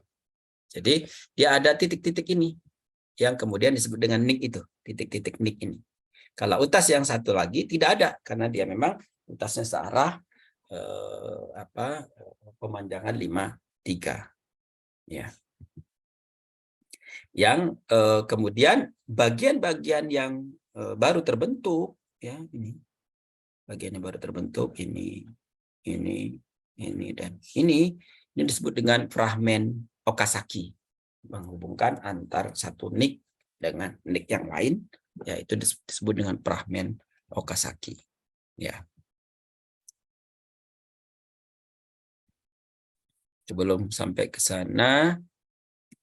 Jadi dia ada titik-titik ini yang kemudian disebut dengan nick itu, titik-titik nick ini. Kalau utas yang satu lagi tidak ada karena dia memang utasnya searah, pemanjangan 53. Ya. Yang kemudian bagian-bagian yang baru terbentuk, ya, ini bagian yang baru terbentuk, ini dan ini disebut dengan fragmen Okazaki, menghubungkan antar satu nick dengan nick yang lain, yaitu disebut dengan fragmen Okazaki. Ya. Sebelum sampai ke sana,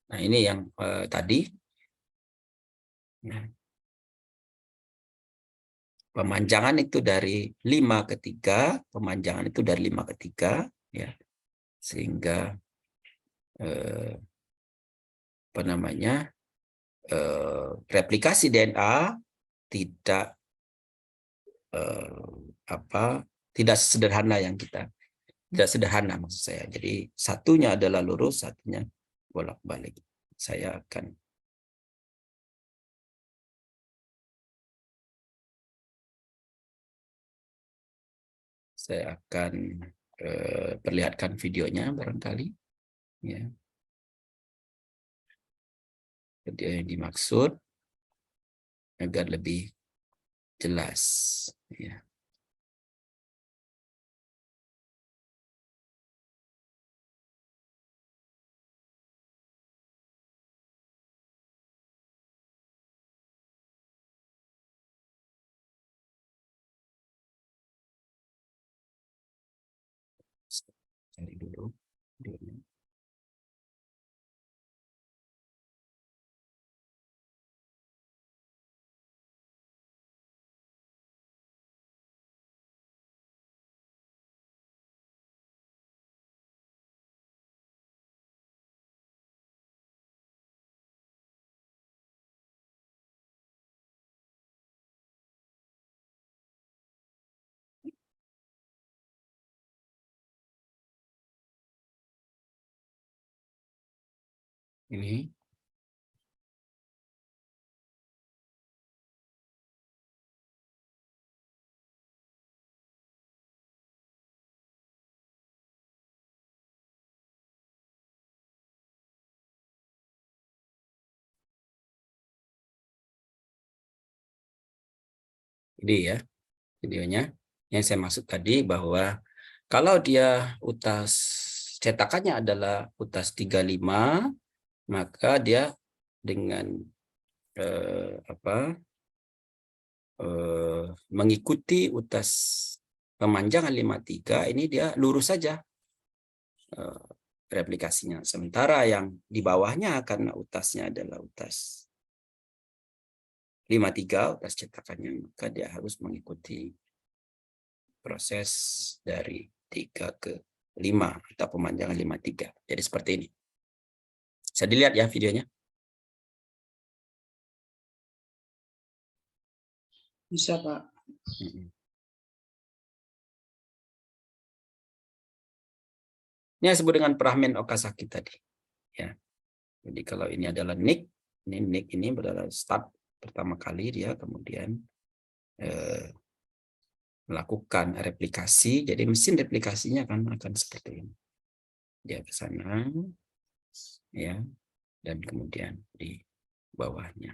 nah ini yang tadi. Nah, pemanjangan itu dari 5 ke 3, pemanjangan itu dari 5 ke 3, ya. Sehingga apa namanya? Replikasi DNA tidak tidak sederhana yang kita, tidak sederhana maksud saya. Jadi satunya adalah lurus, satunya bolak-balik. Saya akan perlihatkan videonya barangkali, ya. Video yang dimaksud agar lebih jelas, ya. Cari dulu videonya. Ini ya videonya. Yang saya maksud tadi bahwa kalau dia utas cetakannya adalah utas 35, maka dia dengan mengikuti utas pemanjangan 53 ini dia lurus saja replikasinya. Sementara yang di bawahnya karena utasnya adalah utas 53, utas cetakannya, maka dia harus mengikuti proses dari 3 ke 5 atau pemanjangan 53. Jadi seperti ini. Bisa dilihat ya videonya. Bisa, Pak. Ini yang disebut dengan fragmen Okazaki tadi. Ya. Jadi kalau ini adalah nick, Ini Nick ini adalah start pertama kali dia kemudian melakukan replikasi. Jadi mesin replikasinya akan seperti ini. Dia ke sana, ya, dan kemudian di bawahnya.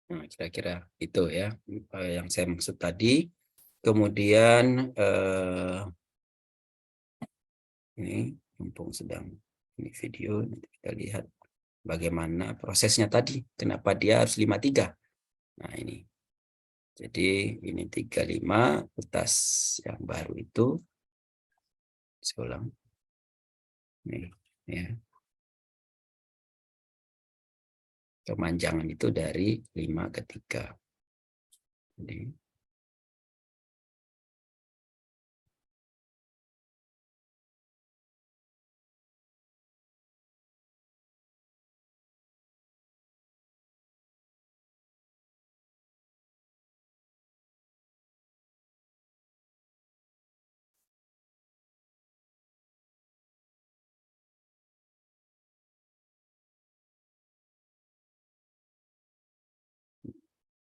Nah, kira-kira itu ya yang saya maksud tadi. Kemudian ini mumpung sedang ini video, nanti kita lihat bagaimana prosesnya tadi. Kenapa dia harus 53? Nah, ini. Jadi ini 35 utas yang baru itu. Saya ulang. Ini, ya. Kemanjangan itu dari 5 ke 3. Jadi,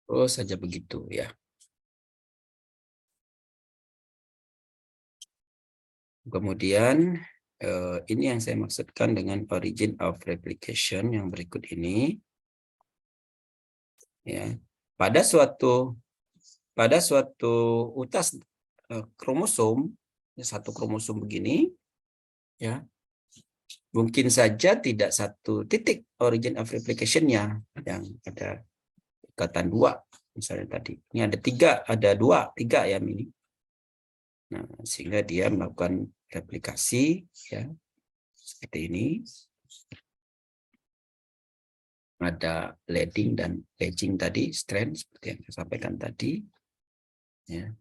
terus saja begitu ya. Kemudian ini yang saya maksudkan dengan origin of replication yang berikut ini. Ya, pada suatu utas kromosom, satu kromosom begini, ya, mungkin saja tidak satu titik origin of replication-nya yang ada ikatan 2 misalnya tadi. Ini ada 3, ada 2, 3 ya ini. Nah, sehingga dia melakukan replikasi ya seperti ini. Ada leading dan lagging tadi, strand seperti yang saya sampaikan tadi. Ya.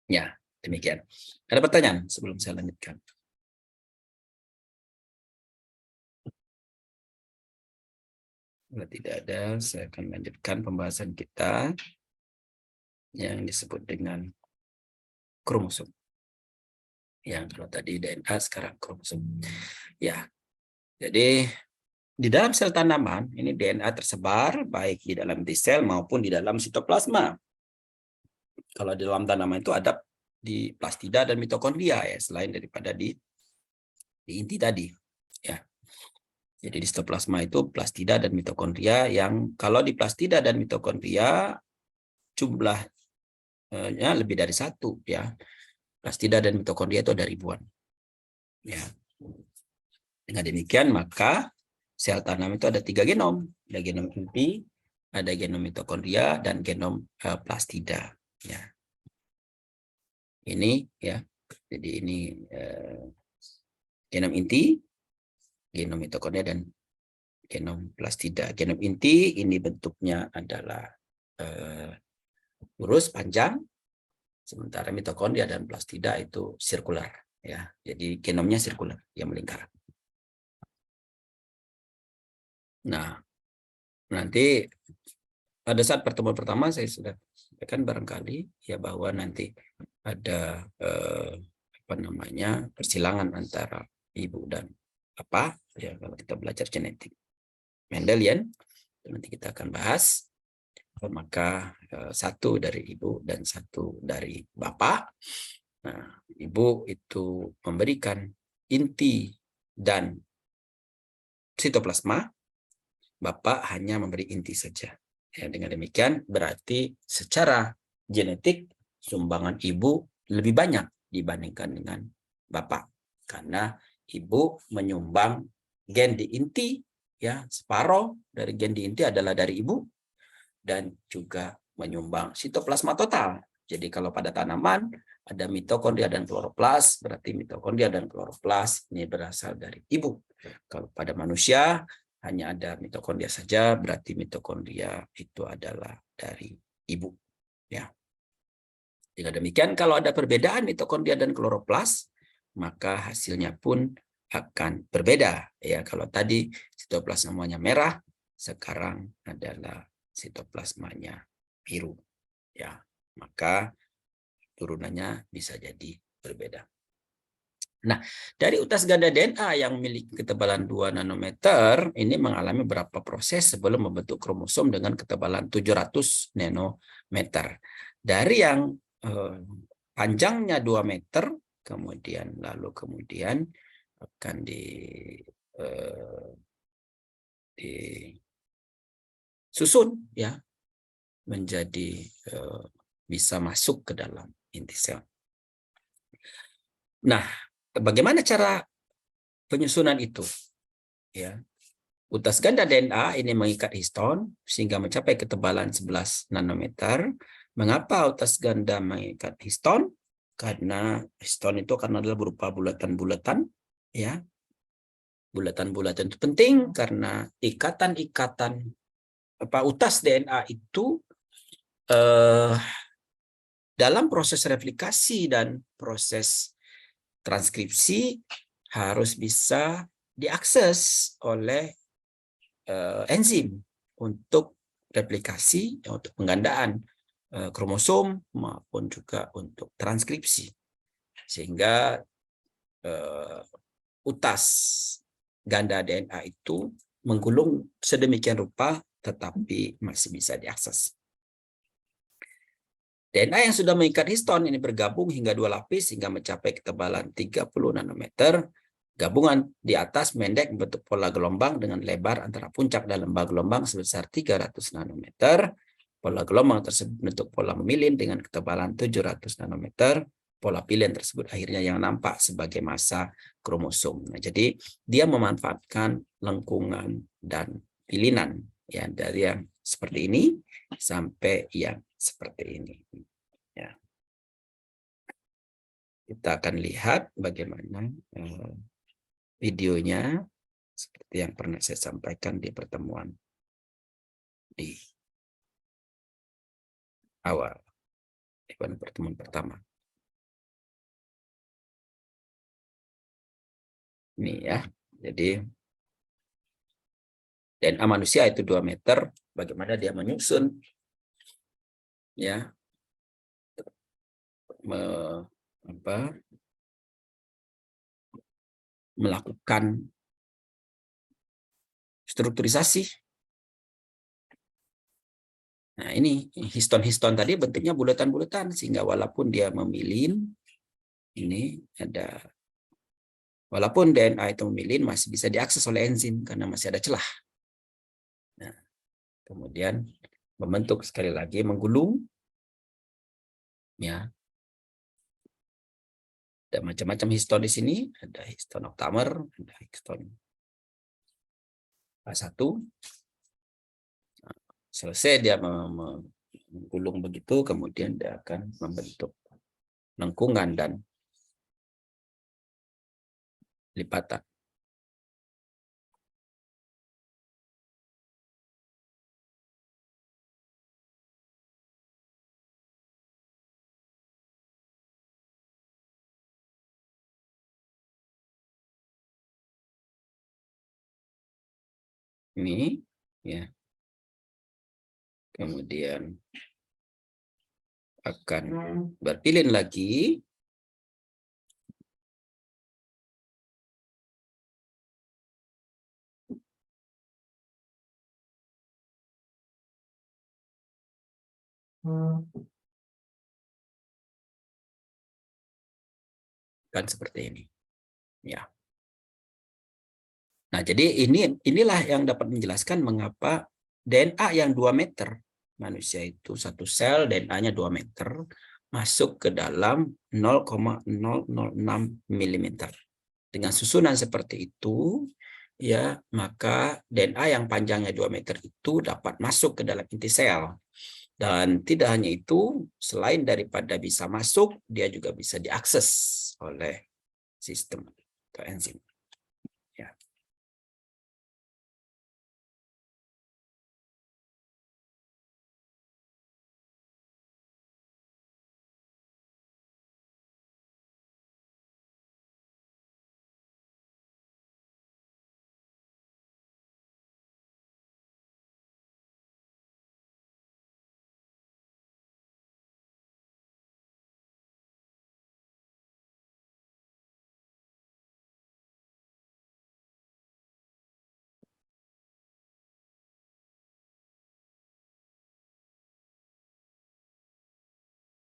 Ya, demikian. Ada pertanyaan sebelum saya lanjutkan? Kalau tidak ada, saya akan lanjutkan pembahasan kita yang disebut dengan kromosom. Yang kalau tadi DNA, sekarang kromosom. Ya, jadi di dalam sel tanaman, ini DNA tersebar baik di dalam T sel maupun di dalam sitoplasma. Kalau di dalam tanaman itu ada di plastida dan mitokondria ya, selain daripada di inti tadi. Ya. Jadi di sitoplasma itu plastida dan mitokondria yang kalau di plastida dan mitokondria jumlahnya lebih dari 1 ya. Plastida dan mitokondria itu ada ribuan. Ya. Dengan demikian maka sel tanam itu ada 3 genom. Ada genom inti, ada genom mitokondria dan genom plastida. Ya. Ini ya. Jadi ini genom inti, genom mitokondria dan genom plastida. Genom inti ini bentuknya adalah lurus panjang, sementara mitokondria dan plastida itu sirkular ya. Jadi genomnya sirkular, yang melingkar. Nah, nanti pada saat pertemuan pertama saya sudah sampaikan barangkali ya bahwa nanti ada persilangan antara ibu dan bapak ya kalau kita belajar genetik Mendelian, nanti kita akan bahas. Maka satu dari ibu dan satu dari bapak. Nah, ibu itu memberikan inti dan sitoplasma, bapak hanya memberi inti saja. Ya, dengan demikian berarti secara genetik sumbangan ibu lebih banyak dibandingkan dengan bapak, karena ibu menyumbang gen di inti, ya separuh dari gen di inti adalah dari ibu, dan juga menyumbang sitoplasma total Jadi kalau pada tanaman ada mitokondria dan kloroplas, berarti mitokondria dan kloroplas ini berasal dari ibu. Kalau pada manusia hanya ada mitokondria saja, berarti mitokondria itu adalah dari ibu. Ya. Jika demikian, kalau ada perbedaan mitokondria dan kloroplas, maka hasilnya pun akan berbeda. Ya, kalau tadi sitoplasmanya merah, sekarang adalah sitoplasmanya biru. Ya, maka turunannya bisa jadi berbeda. Nah, dari utas ganda DNA yang memiliki ketebalan 2 nanometer, ini mengalami beberapa proses sebelum membentuk kromosom dengan ketebalan 700 nanometer. Dari yang panjangnya 2 meter, kemudian akan disusun ya menjadi bisa masuk ke dalam inti sel. Nah, bagaimana cara penyusunan itu? Ya, utas ganda DNA ini mengikat histon sehingga mencapai ketebalan 11 nanometer. Mengapa utas ganda mengikat histon? Karena histon itu adalah berupa bulatan-bulatan, ya. Bulatan-bulatan itu penting karena ikatan-ikatan utas DNA itu dalam proses replikasi dan proses transkripsi harus bisa diakses oleh enzim untuk replikasi, untuk penggandaan kromosom maupun juga untuk transkripsi. Sehingga utas ganda DNA itu menggulung sedemikian rupa tetapi masih bisa diakses. DNA yang sudah mengikat histon ini bergabung hingga 2 lapis hingga mencapai ketebalan 30 nanometer. Gabungan di atas pendek membentuk pola gelombang dengan lebar antara puncak dan lembah gelombang sebesar 300 nanometer. Pola gelombang tersebut bentuk pola memilin dengan ketebalan 700 nanometer. Pola pilihan tersebut akhirnya yang nampak sebagai massa kromosom. Nah, jadi dia memanfaatkan lengkungan dan pilinan ya dari yang seperti ini sampai yang seperti ini. Ya. Kita akan lihat bagaimana videonya seperti yang pernah saya sampaikan di pertemuan di awal, di pertemuan pertama. Ini ya, jadi DNA manusia itu 2 meter, bagaimana dia menyusun ya melakukan strukturisasi. Nah, ini histon-histon tadi bentuknya bulatan-bulatan sehingga walaupun dia memilin, ini ada walaupun DNA itu memilin masih bisa diakses oleh enzim karena masih ada celah. Nah, kemudian membentuk sekali lagi menggulung ya. Ada macam-macam histon di sini, ada histon oktamer, ada histon A1. Selesai dia menggulung begitu, kemudian dia akan membentuk lengkungan dan lipatan. Ini ya. Kemudian akan berpilin lagi. Kan seperti ini. Ya. Nah, jadi inilah yang dapat menjelaskan mengapa DNA yang 2 meter, manusia itu satu sel DNA-nya 2 meter, masuk ke dalam 0,006 mm. Dengan susunan seperti itu, ya maka DNA yang panjangnya 2 meter itu dapat masuk ke dalam inti sel. Dan tidak hanya itu, selain daripada bisa masuk, dia juga bisa diakses oleh sistem atau enzim. Ya.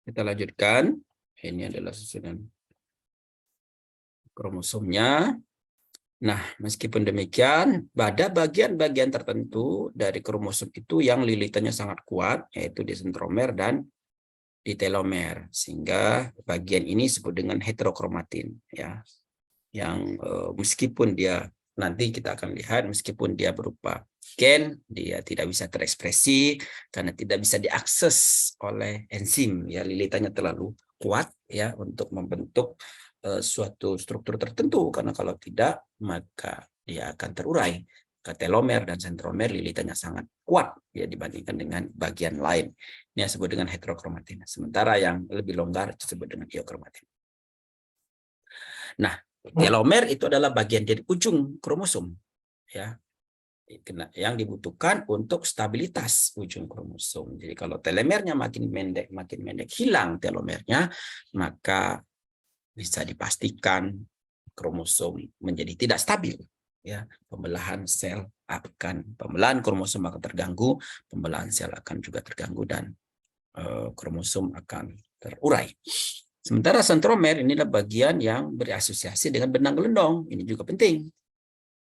Kita lanjutkan. Ini adalah susunan kromosomnya. Nah, meskipun demikian, pada bagian-bagian tertentu dari kromosom itu yang lilitannya sangat kuat, yaitu di sentromer dan di telomer, sehingga bagian ini disebut dengan heterokromatin, ya. Yang meskipun dia nanti kita akan lihat, meskipun dia berupa gen, dia tidak bisa terekspresi karena tidak bisa diakses oleh enzim, ya, lilitannya terlalu kuat, ya, untuk membentuk suatu struktur tertentu, karena kalau tidak maka dia akan terurai ke telomer dan sentromer, lilitannya sangat kuat, ya, dibandingkan dengan bagian lain. Ini disebut dengan heterokromatin. Sementara yang lebih longgar disebut dengan eukromatin. Nah, telomer itu adalah bagian dari ujung kromosom, ya, yang dibutuhkan untuk stabilitas ujung kromosom. Jadi kalau telomernya makin pendek hilang telomernya, maka bisa dipastikan kromosom menjadi tidak stabil, ya. Pembelahan kromosom akan terganggu, pembelahan sel akan juga terganggu, dan kromosom akan terurai. Sementara sentromer inilah bagian yang berasosiasi dengan benang gelendong. Ini juga penting.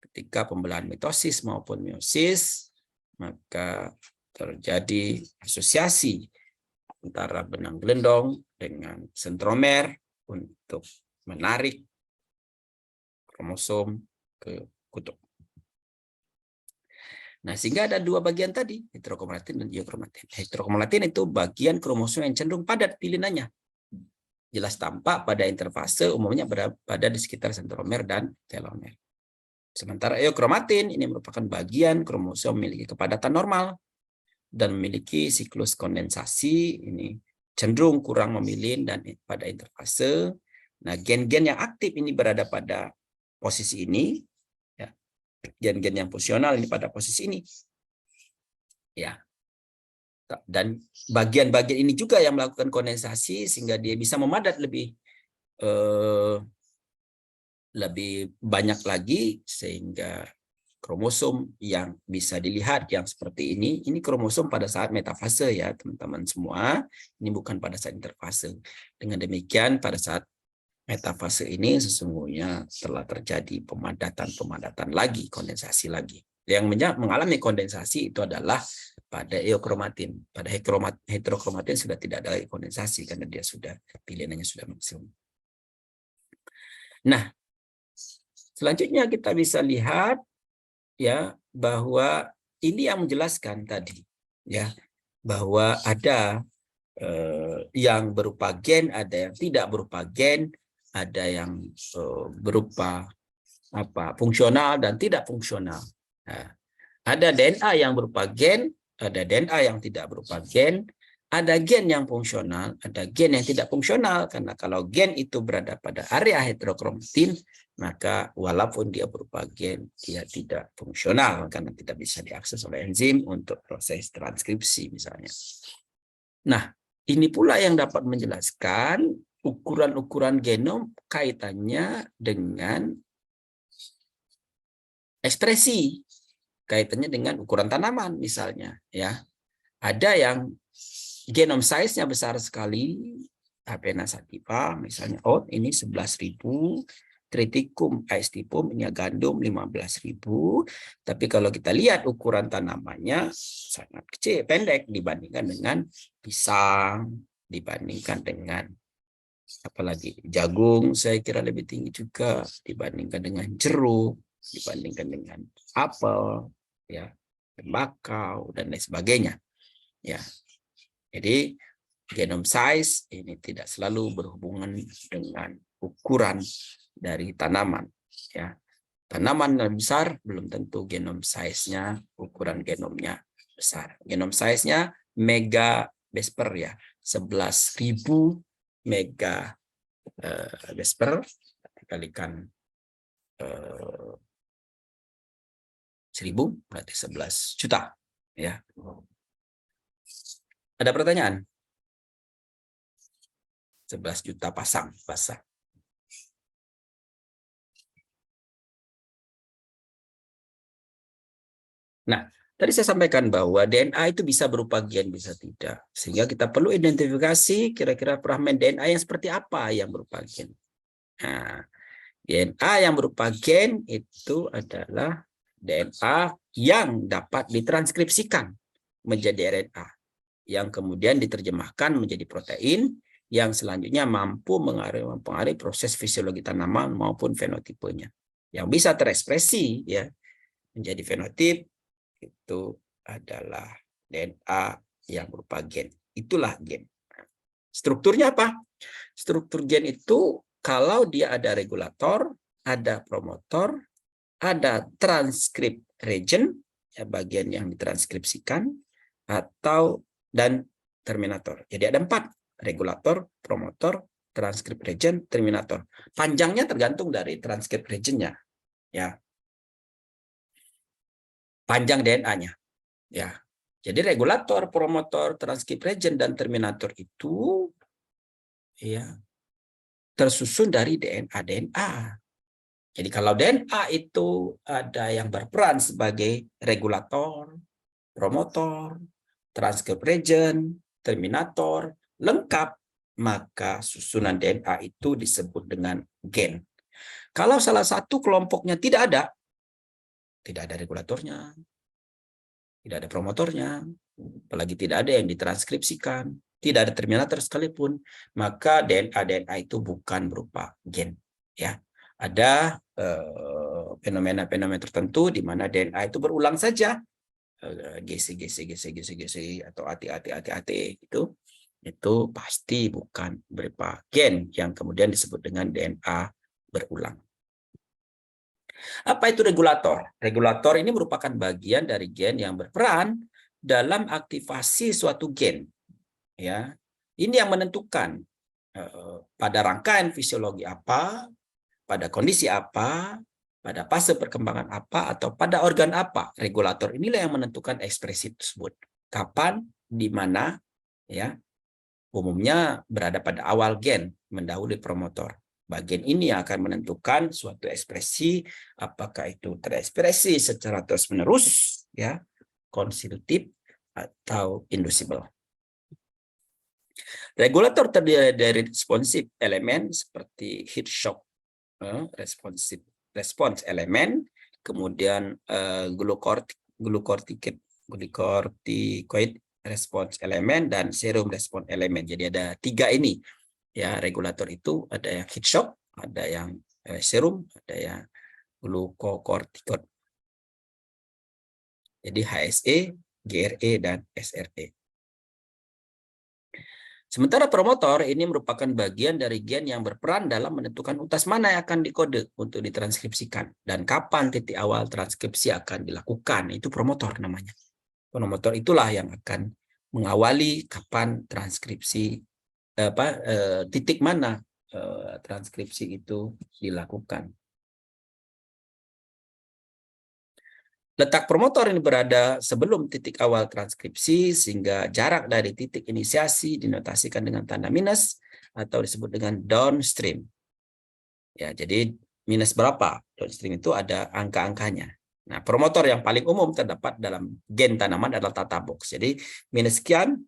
Ketika pembelahan mitosis maupun meiosis, maka terjadi asosiasi antara benang gelendong dengan sentromer untuk menarik kromosom ke kutub. Nah, sehingga ada dua bagian tadi, heterokromatin dan eukromatin. Heterokromatin itu bagian kromosom yang cenderung padat pilinannya. Jelas tampak pada interfase, umumnya berada di sekitar sentromer dan telomer. Sementara eukromatin ini merupakan bagian kromosom memiliki kepadatan normal dan memiliki siklus kondensasi, ini cenderung kurang memilin dan pada interfase. Nah, gen-gen yang aktif ini berada pada posisi ini, ya. Gen-gen yang fungsional ini pada posisi ini, ya. Dan bagian-bagian ini juga yang melakukan kondensasi sehingga dia bisa memadat lebih banyak lagi, sehingga kromosom yang bisa dilihat yang seperti ini kromosom pada saat metafase, ya teman-teman semua. Ini bukan pada saat interfase. Dengan demikian pada saat metafase ini sesungguhnya telah terjadi pemadatan lagi, kondensasi lagi. Yang mengalami kondensasi itu adalah pada eukromatin. Pada heterokromatin sudah tidak ada kondensasi karena dia sudah pilinannya sudah maksimum. Nah, selanjutnya kita bisa lihat, ya, bahwa ini yang menjelaskan tadi, ya, bahwa ada yang berupa gen, ada yang tidak berupa gen, ada yang berupa fungsional dan tidak fungsional. Nah, ada DNA yang berupa gen, ada DNA yang tidak berupa gen, ada gen yang fungsional, ada gen yang tidak fungsional. Karena kalau gen itu berada pada area heterokromatin, maka walaupun dia berupa gen, dia tidak fungsional karena tidak bisa diakses oleh enzim untuk proses transkripsi misalnya. Nah, ini pula yang dapat menjelaskan ukuran-ukuran genom kaitannya dengan ekspresi, kaitannya dengan ukuran tanaman misalnya, ya. Ada yang genom size-nya besar sekali, Avena sativa misalnya, ini 11.000, Triticum aestivum ini gandum 15.000, tapi kalau kita lihat ukuran tanamannya sangat kecil, pendek dibandingkan dengan pisang, dibandingkan dengan apalagi jagung, saya kira lebih tinggi juga, dibandingkan dengan jeruk, dibandingkan dengan apel, ya, tembakau dan lain sebagainya, ya. Jadi genome size ini tidak selalu berhubungan dengan ukuran dari tanaman. Ya, tanaman yang besar belum tentu genome size-nya, ukuran genomnya besar. Genome size-nya megabasper ya, 11.000 megabasper dikalikan 1.000 berarti 11 juta. Ya. Ada pertanyaan? 11 juta pasang basah. Nah, tadi saya sampaikan bahwa DNA itu bisa berupa gen, bisa tidak. Sehingga kita perlu identifikasi kira-kira fragmen DNA yang seperti apa yang berupa gen. Nah, DNA yang berupa gen itu adalah DNA yang dapat ditranskripsikan menjadi RNA, yang kemudian diterjemahkan menjadi protein, yang selanjutnya mampu mempengaruhi proses fisiologi tanaman maupun fenotipenya. Yang bisa terekspresi ya menjadi fenotip itu adalah DNA yang berupa gen. Itulah gen. Strukturnya apa? Struktur gen itu kalau dia ada regulator, ada promotor, ada transkrip region, ya bagian yang ditranskripsikan, dan terminator. Jadi ada 4, regulator, promotor, transkrip region, terminator. Panjangnya tergantung dari transkrip regionnya. Ya. Panjang DNA-nya. Ya. Jadi regulator, promotor, transkrip region, dan terminator itu ya tersusun dari DNA. Jadi kalau DNA itu ada yang berperan sebagai regulator, promotor, transkrip region, terminator, lengkap, maka susunan DNA itu disebut dengan gen. Kalau salah satu kelompoknya tidak ada regulatornya, tidak ada promotornya, apalagi tidak ada yang ditranskripsikan, tidak ada terminator sekalipun, maka DNA itu bukan berupa gen. Ya, ada fenomena-fenomena tertentu di mana DNA itu berulang saja, GC atau AT itu pasti bukan berupa gen yang kemudian disebut dengan DNA berulang. Apa itu regulator? Regulator ini merupakan bagian dari gen yang berperan dalam aktivasi suatu gen. Ya, ini yang menentukan pada rangkaian fisiologi apa, pada kondisi apa, pada fase perkembangan apa, atau pada organ apa. Regulator inilah yang menentukan ekspresi tersebut. Kapan, di mana, ya, umumnya berada pada awal gen, mendahului promotor. Bagian ini akan menentukan suatu ekspresi, apakah itu terekspresi secara terus-menerus, ya, konstitutif, atau inducible. Regulator terdiri dari responsif elemen seperti heat shock, respons elemen, kemudian glucocorticoid respons elemen, dan serum respons elemen. Jadi ada 3 ini. Ya, regulator itu ada yang heat shock, ada yang serum, ada yang glucocorticoid. Jadi HSE, GRE, dan SRE. Sementara promotor ini merupakan bagian dari gen yang berperan dalam menentukan utas mana yang akan dikode untuk ditranskripsikan dan kapan titik awal transkripsi akan dilakukan. Itu promotor namanya. Promotor itulah yang akan mengawali kapan transkripsi, titik mana transkripsi itu dilakukan. Letak promotor ini berada sebelum titik awal transkripsi, sehingga jarak dari titik inisiasi dinotasikan dengan tanda minus atau disebut dengan downstream. Ya, jadi minus berapa? Downstream itu ada angka-angkanya. Nah, promotor yang paling umum terdapat dalam gen tanaman adalah tata box. Jadi minus sekian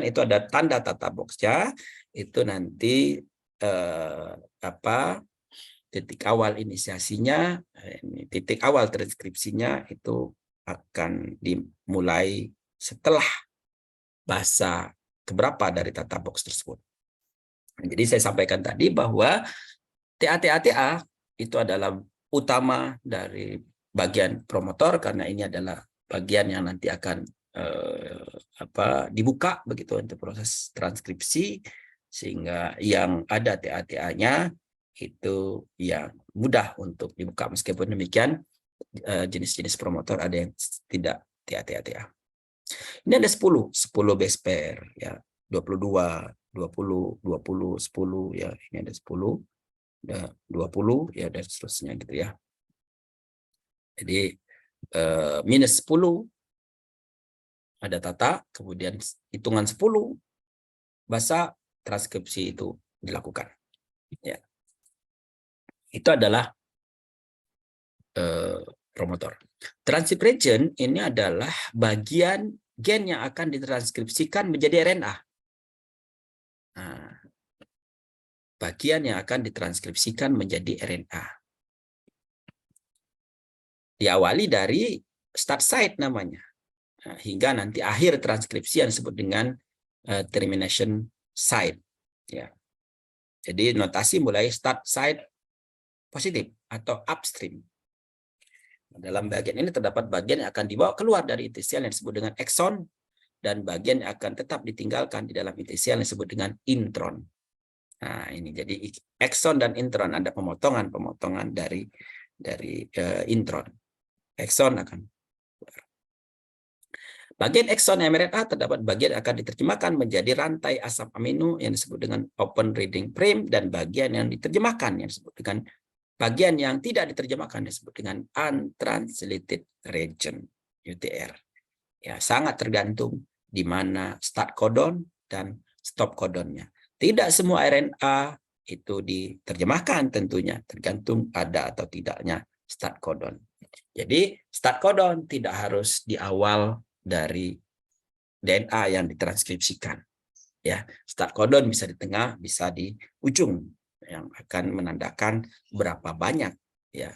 itu ada tanda tata boxnya. Itu nanti titik awal inisiasinya, titik awal transkripsinya itu akan dimulai setelah bahasa keberapa dari tata box tersebut. Jadi saya sampaikan tadi bahwa TA itu adalah utama dari bagian promotor, karena ini adalah bagian yang nanti akan dibuka begitu untuk proses transkripsi, sehingga yang ada TA-TA-nya itu yang mudah untuk dibuka. Meskipun demikian jenis-jenis promotor ada yang tidak TA. Ini ada 10 base pair ya, 22, 20, 10 ya. Ini ada 10, ada 20 ya, dan seterusnya gitu ya. Jadi minus 10 ada tata, kemudian hitungan 10 bahasa transkripsi itu dilakukan. Ya. Itu adalah promotor. Transcript region ini adalah bagian gen yang akan ditranskripsikan menjadi RNA. Nah, bagian yang akan ditranskripsikan menjadi RNA. Diawali dari start site namanya. Nah, hingga nanti akhir transkripsi yang disebut dengan termination site. Ya. Jadi notasi mulai start site positif atau upstream. Dalam bagian ini terdapat bagian yang akan dibawa keluar dari inti sel yang disebut dengan exon, dan bagian yang akan tetap ditinggalkan di dalam inti sel yang disebut dengan intron. Nah, ini jadi exon dan intron, ada pemotongan dari intron. Exon akan keluar. Bagian exon mRNA terdapat bagian yang akan diterjemahkan menjadi rantai asam amino yang disebut dengan open reading frame, dan bagian yang diterjemahkan yang disebut dengan bagian yang tidak diterjemahkan disebut dengan untranslated region, UTR. Ya, sangat tergantung di mana start codon dan stop codonnya. Tidak semua RNA itu diterjemahkan tentunya, tergantung ada atau tidaknya start codon. Jadi start codon tidak harus di awal dari DNA yang ditranskripsikan. Ya, start codon bisa di tengah, bisa di ujung, yang akan menandakan berapa banyak ya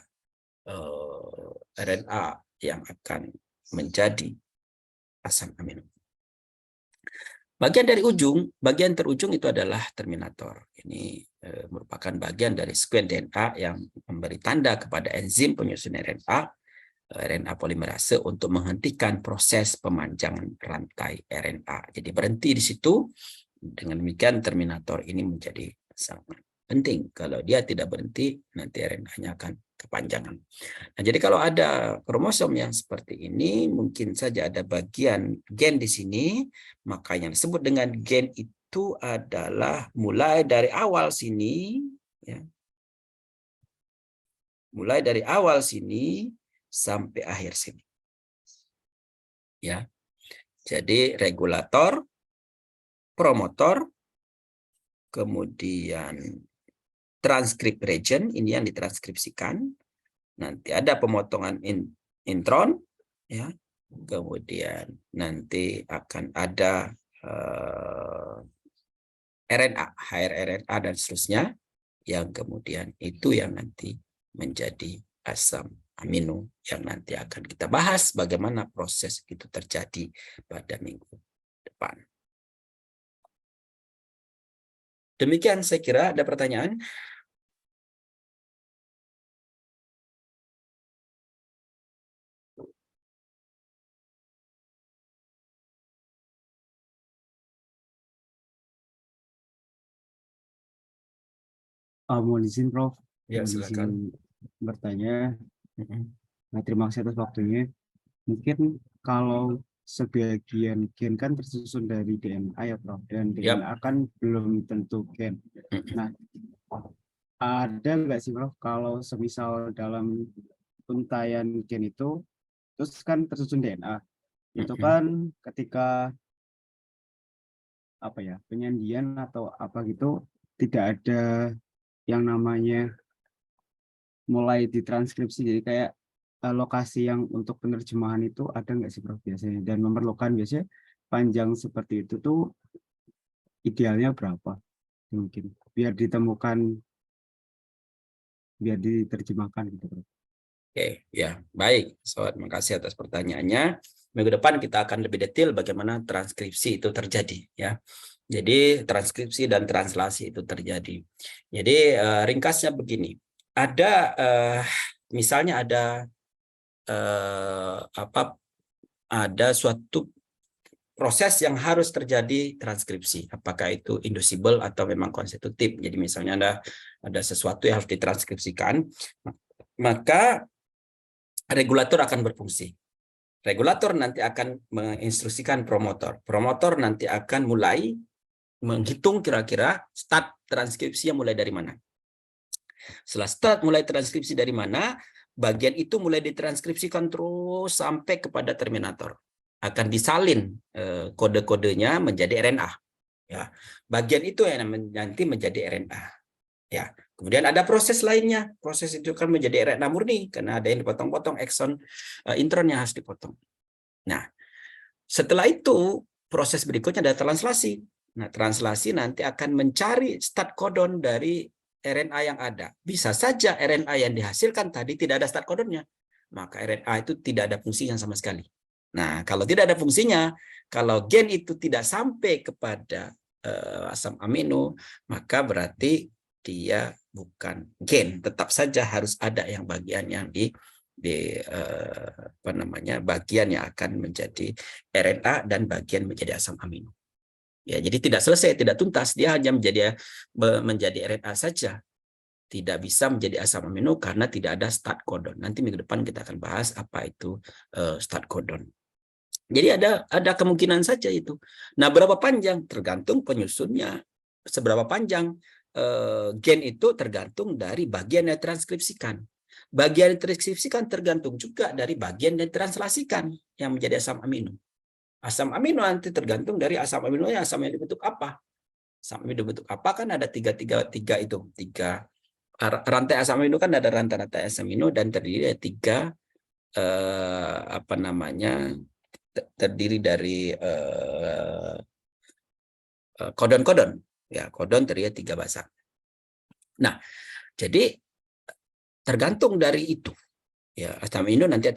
RNA yang akan menjadi asam amino. Bagian dari ujung, bagian terujung itu adalah terminator. Ini merupakan bagian dari sekuens DNA yang memberi tanda kepada enzim penyusun RNA polimerase untuk menghentikan proses pemanjangan rantai RNA. Jadi berhenti di situ. Dengan demikian terminator ini menjadi sangat penting. Kalau dia tidak berhenti, nanti RNA-nya akan kepanjangan. Nah, jadi kalau ada kromosom yang seperti ini, mungkin saja ada bagian gen di sini, maka yang disebut dengan gen itu adalah mulai dari awal sini, ya, mulai dari awal sini sampai akhir sini. Ya, jadi regulator, promotor, kemudian transkrip region, ini yang ditranskripsikan. Nanti ada pemotongan intron, ya. Kemudian nanti akan ada RNA, HRRNA dan seterusnya, yang kemudian itu yang nanti menjadi asam amino yang nanti akan kita bahas bagaimana proses itu terjadi pada minggu depan. Demikian saya kira. Ada pertanyaan? Mohon izin Prof. Ya, Mohon silakan. izin bertanya. Nah, terima kasih atas waktunya. Mungkin kalau sebagian gen kan tersusun dari DNA ya Prof, dan DNA kan belum tentu gen. Nah, ada nggak sih Prof kalau semisal dalam untaian gen itu terus kan tersusun DNA, itu kan ketika apa ya, penyandian atau apa gitu tidak ada yang namanya mulai ditranskripsi, jadi kayak lokasi yang untuk penerjemahan itu ada nggak sih Prof biasanya, dan memerlukan biasanya panjang seperti itu tuh idealnya berapa mungkin biar ditemukan, biar diterjemahkan gitu Prof. Oke, ya, baik. Sobat, terima kasih atas pertanyaannya. Minggu depan kita akan lebih detail bagaimana transkripsi itu terjadi, ya. Jadi transkripsi dan translasi itu terjadi. Jadi ringkasnya begini. Ada misalnya ada ada suatu proses yang harus terjadi transkripsi. Apakah itu inducible atau memang konstitutif. Jadi misalnya ada sesuatu yang harus ditranskripsikan, maka regulator akan berfungsi. Regulator nanti akan menginstruksikan promotor. Promotor nanti akan mulai menghitung kira-kira start transkripsi yang mulai dari mana. Setelah start mulai transkripsi dari mana, bagian itu mulai ditranskripsikan terus sampai kepada terminator. Akan disalin kode-kodenya menjadi RNA. Ya, bagian itu yang nanti menjadi RNA. Ya, kemudian ada proses lainnya. Proses itu kan menjadi RNA murni karena ada yang dipotong-potong ekson intronnya harus dipotong. Nah, setelah itu proses berikutnya ada translasi. Nah, translasi nanti akan mencari start codon dari RNA yang ada. Bisa saja RNA yang dihasilkan tadi tidak ada start codonnya. Maka RNA itu tidak ada fungsinya sama sekali. Nah, kalau tidak ada fungsinya, kalau gen itu tidak sampai kepada asam amino, maka berarti dia bukan gen. Tetap saja harus ada yang bagian yang bagian yang akan menjadi RNA dan bagian menjadi asam amino. Ya, jadi tidak selesai, tidak tuntas, dia hanya menjadi RNA saja. Tidak bisa menjadi asam amino karena tidak ada start codon. Nanti minggu depan kita akan bahas apa itu start codon. Jadi ada kemungkinan saja itu. Nah, berapa panjang tergantung penyusunnya. Seberapa panjang gen itu tergantung dari bagian yang transkripsikan. Bagian yang transkripsikan tergantung juga dari bagian yang translasikan yang menjadi asam amino. Asam amino nanti tergantung dari asam aminonya, asam amino bentuk apa. Asam amino bentuk apa kan ada tiga rantai asam amino, kan ada rantai-rantai asam amino dan terdiri dari terdiri dari kodon-kodon. Ya, kodon terdiri dari 3 basa. Nah, jadi tergantung dari itu. Ya, asam amino nanti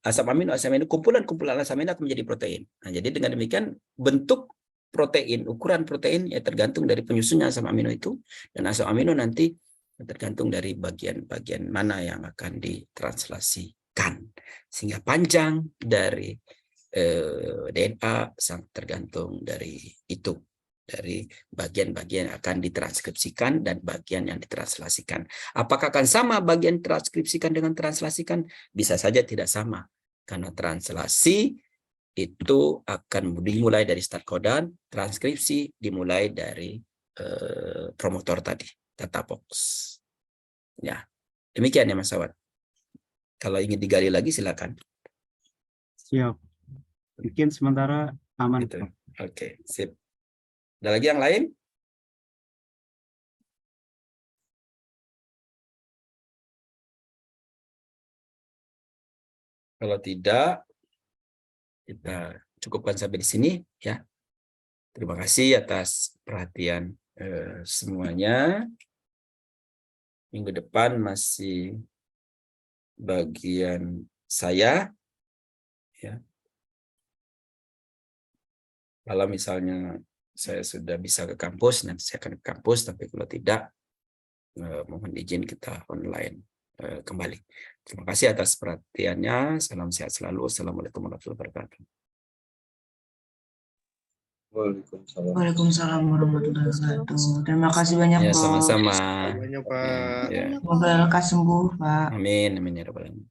asam amino kumpulan-kumpulan asam amino akan menjadi protein. Nah, jadi dengan demikian bentuk protein, ukuran protein ya tergantung dari penyusunnya asam amino itu, dan asam amino nanti tergantung dari bagian-bagian mana yang akan ditranslasikan. Sehingga panjang dari DNA sangat tergantung dari itu, dari bagian-bagian yang akan ditranskripsikan dan bagian yang ditranslasikan. Apakah akan sama bagian transkripsikan dengan translasikan? Bisa saja tidak sama. Karena translasi itu akan dimulai dari start codon, transkripsi dimulai dari promotor tadi, data box. Ya, demikian ya Mas Awad. Kalau ingin digali lagi silakan. Siap. Mungkin sementara aman. Gitu. Oke, sip. Ada lagi yang lain? Kalau tidak, kita cukupkan sampai di sini ya. Terima kasih atas perhatian semuanya. Minggu depan masih bagian saya ya. Kalau misalnya saya sudah bisa ke kampus, nanti saya akan ke kampus, tapi kalau tidak, mohon izin kita online kembali. Terima kasih atas perhatiannya. Salam sehat selalu. Assalamualaikum warahmatullahi wabarakatuh. Waalaikumsalam warahmatullahi wabarakatuh. Terima kasih banyak, Ya, Bos. sama-sama. Banyak, Pak. Ya. Semoga lekas sembuh, Pak. Amin, amin ya rabbal alamin.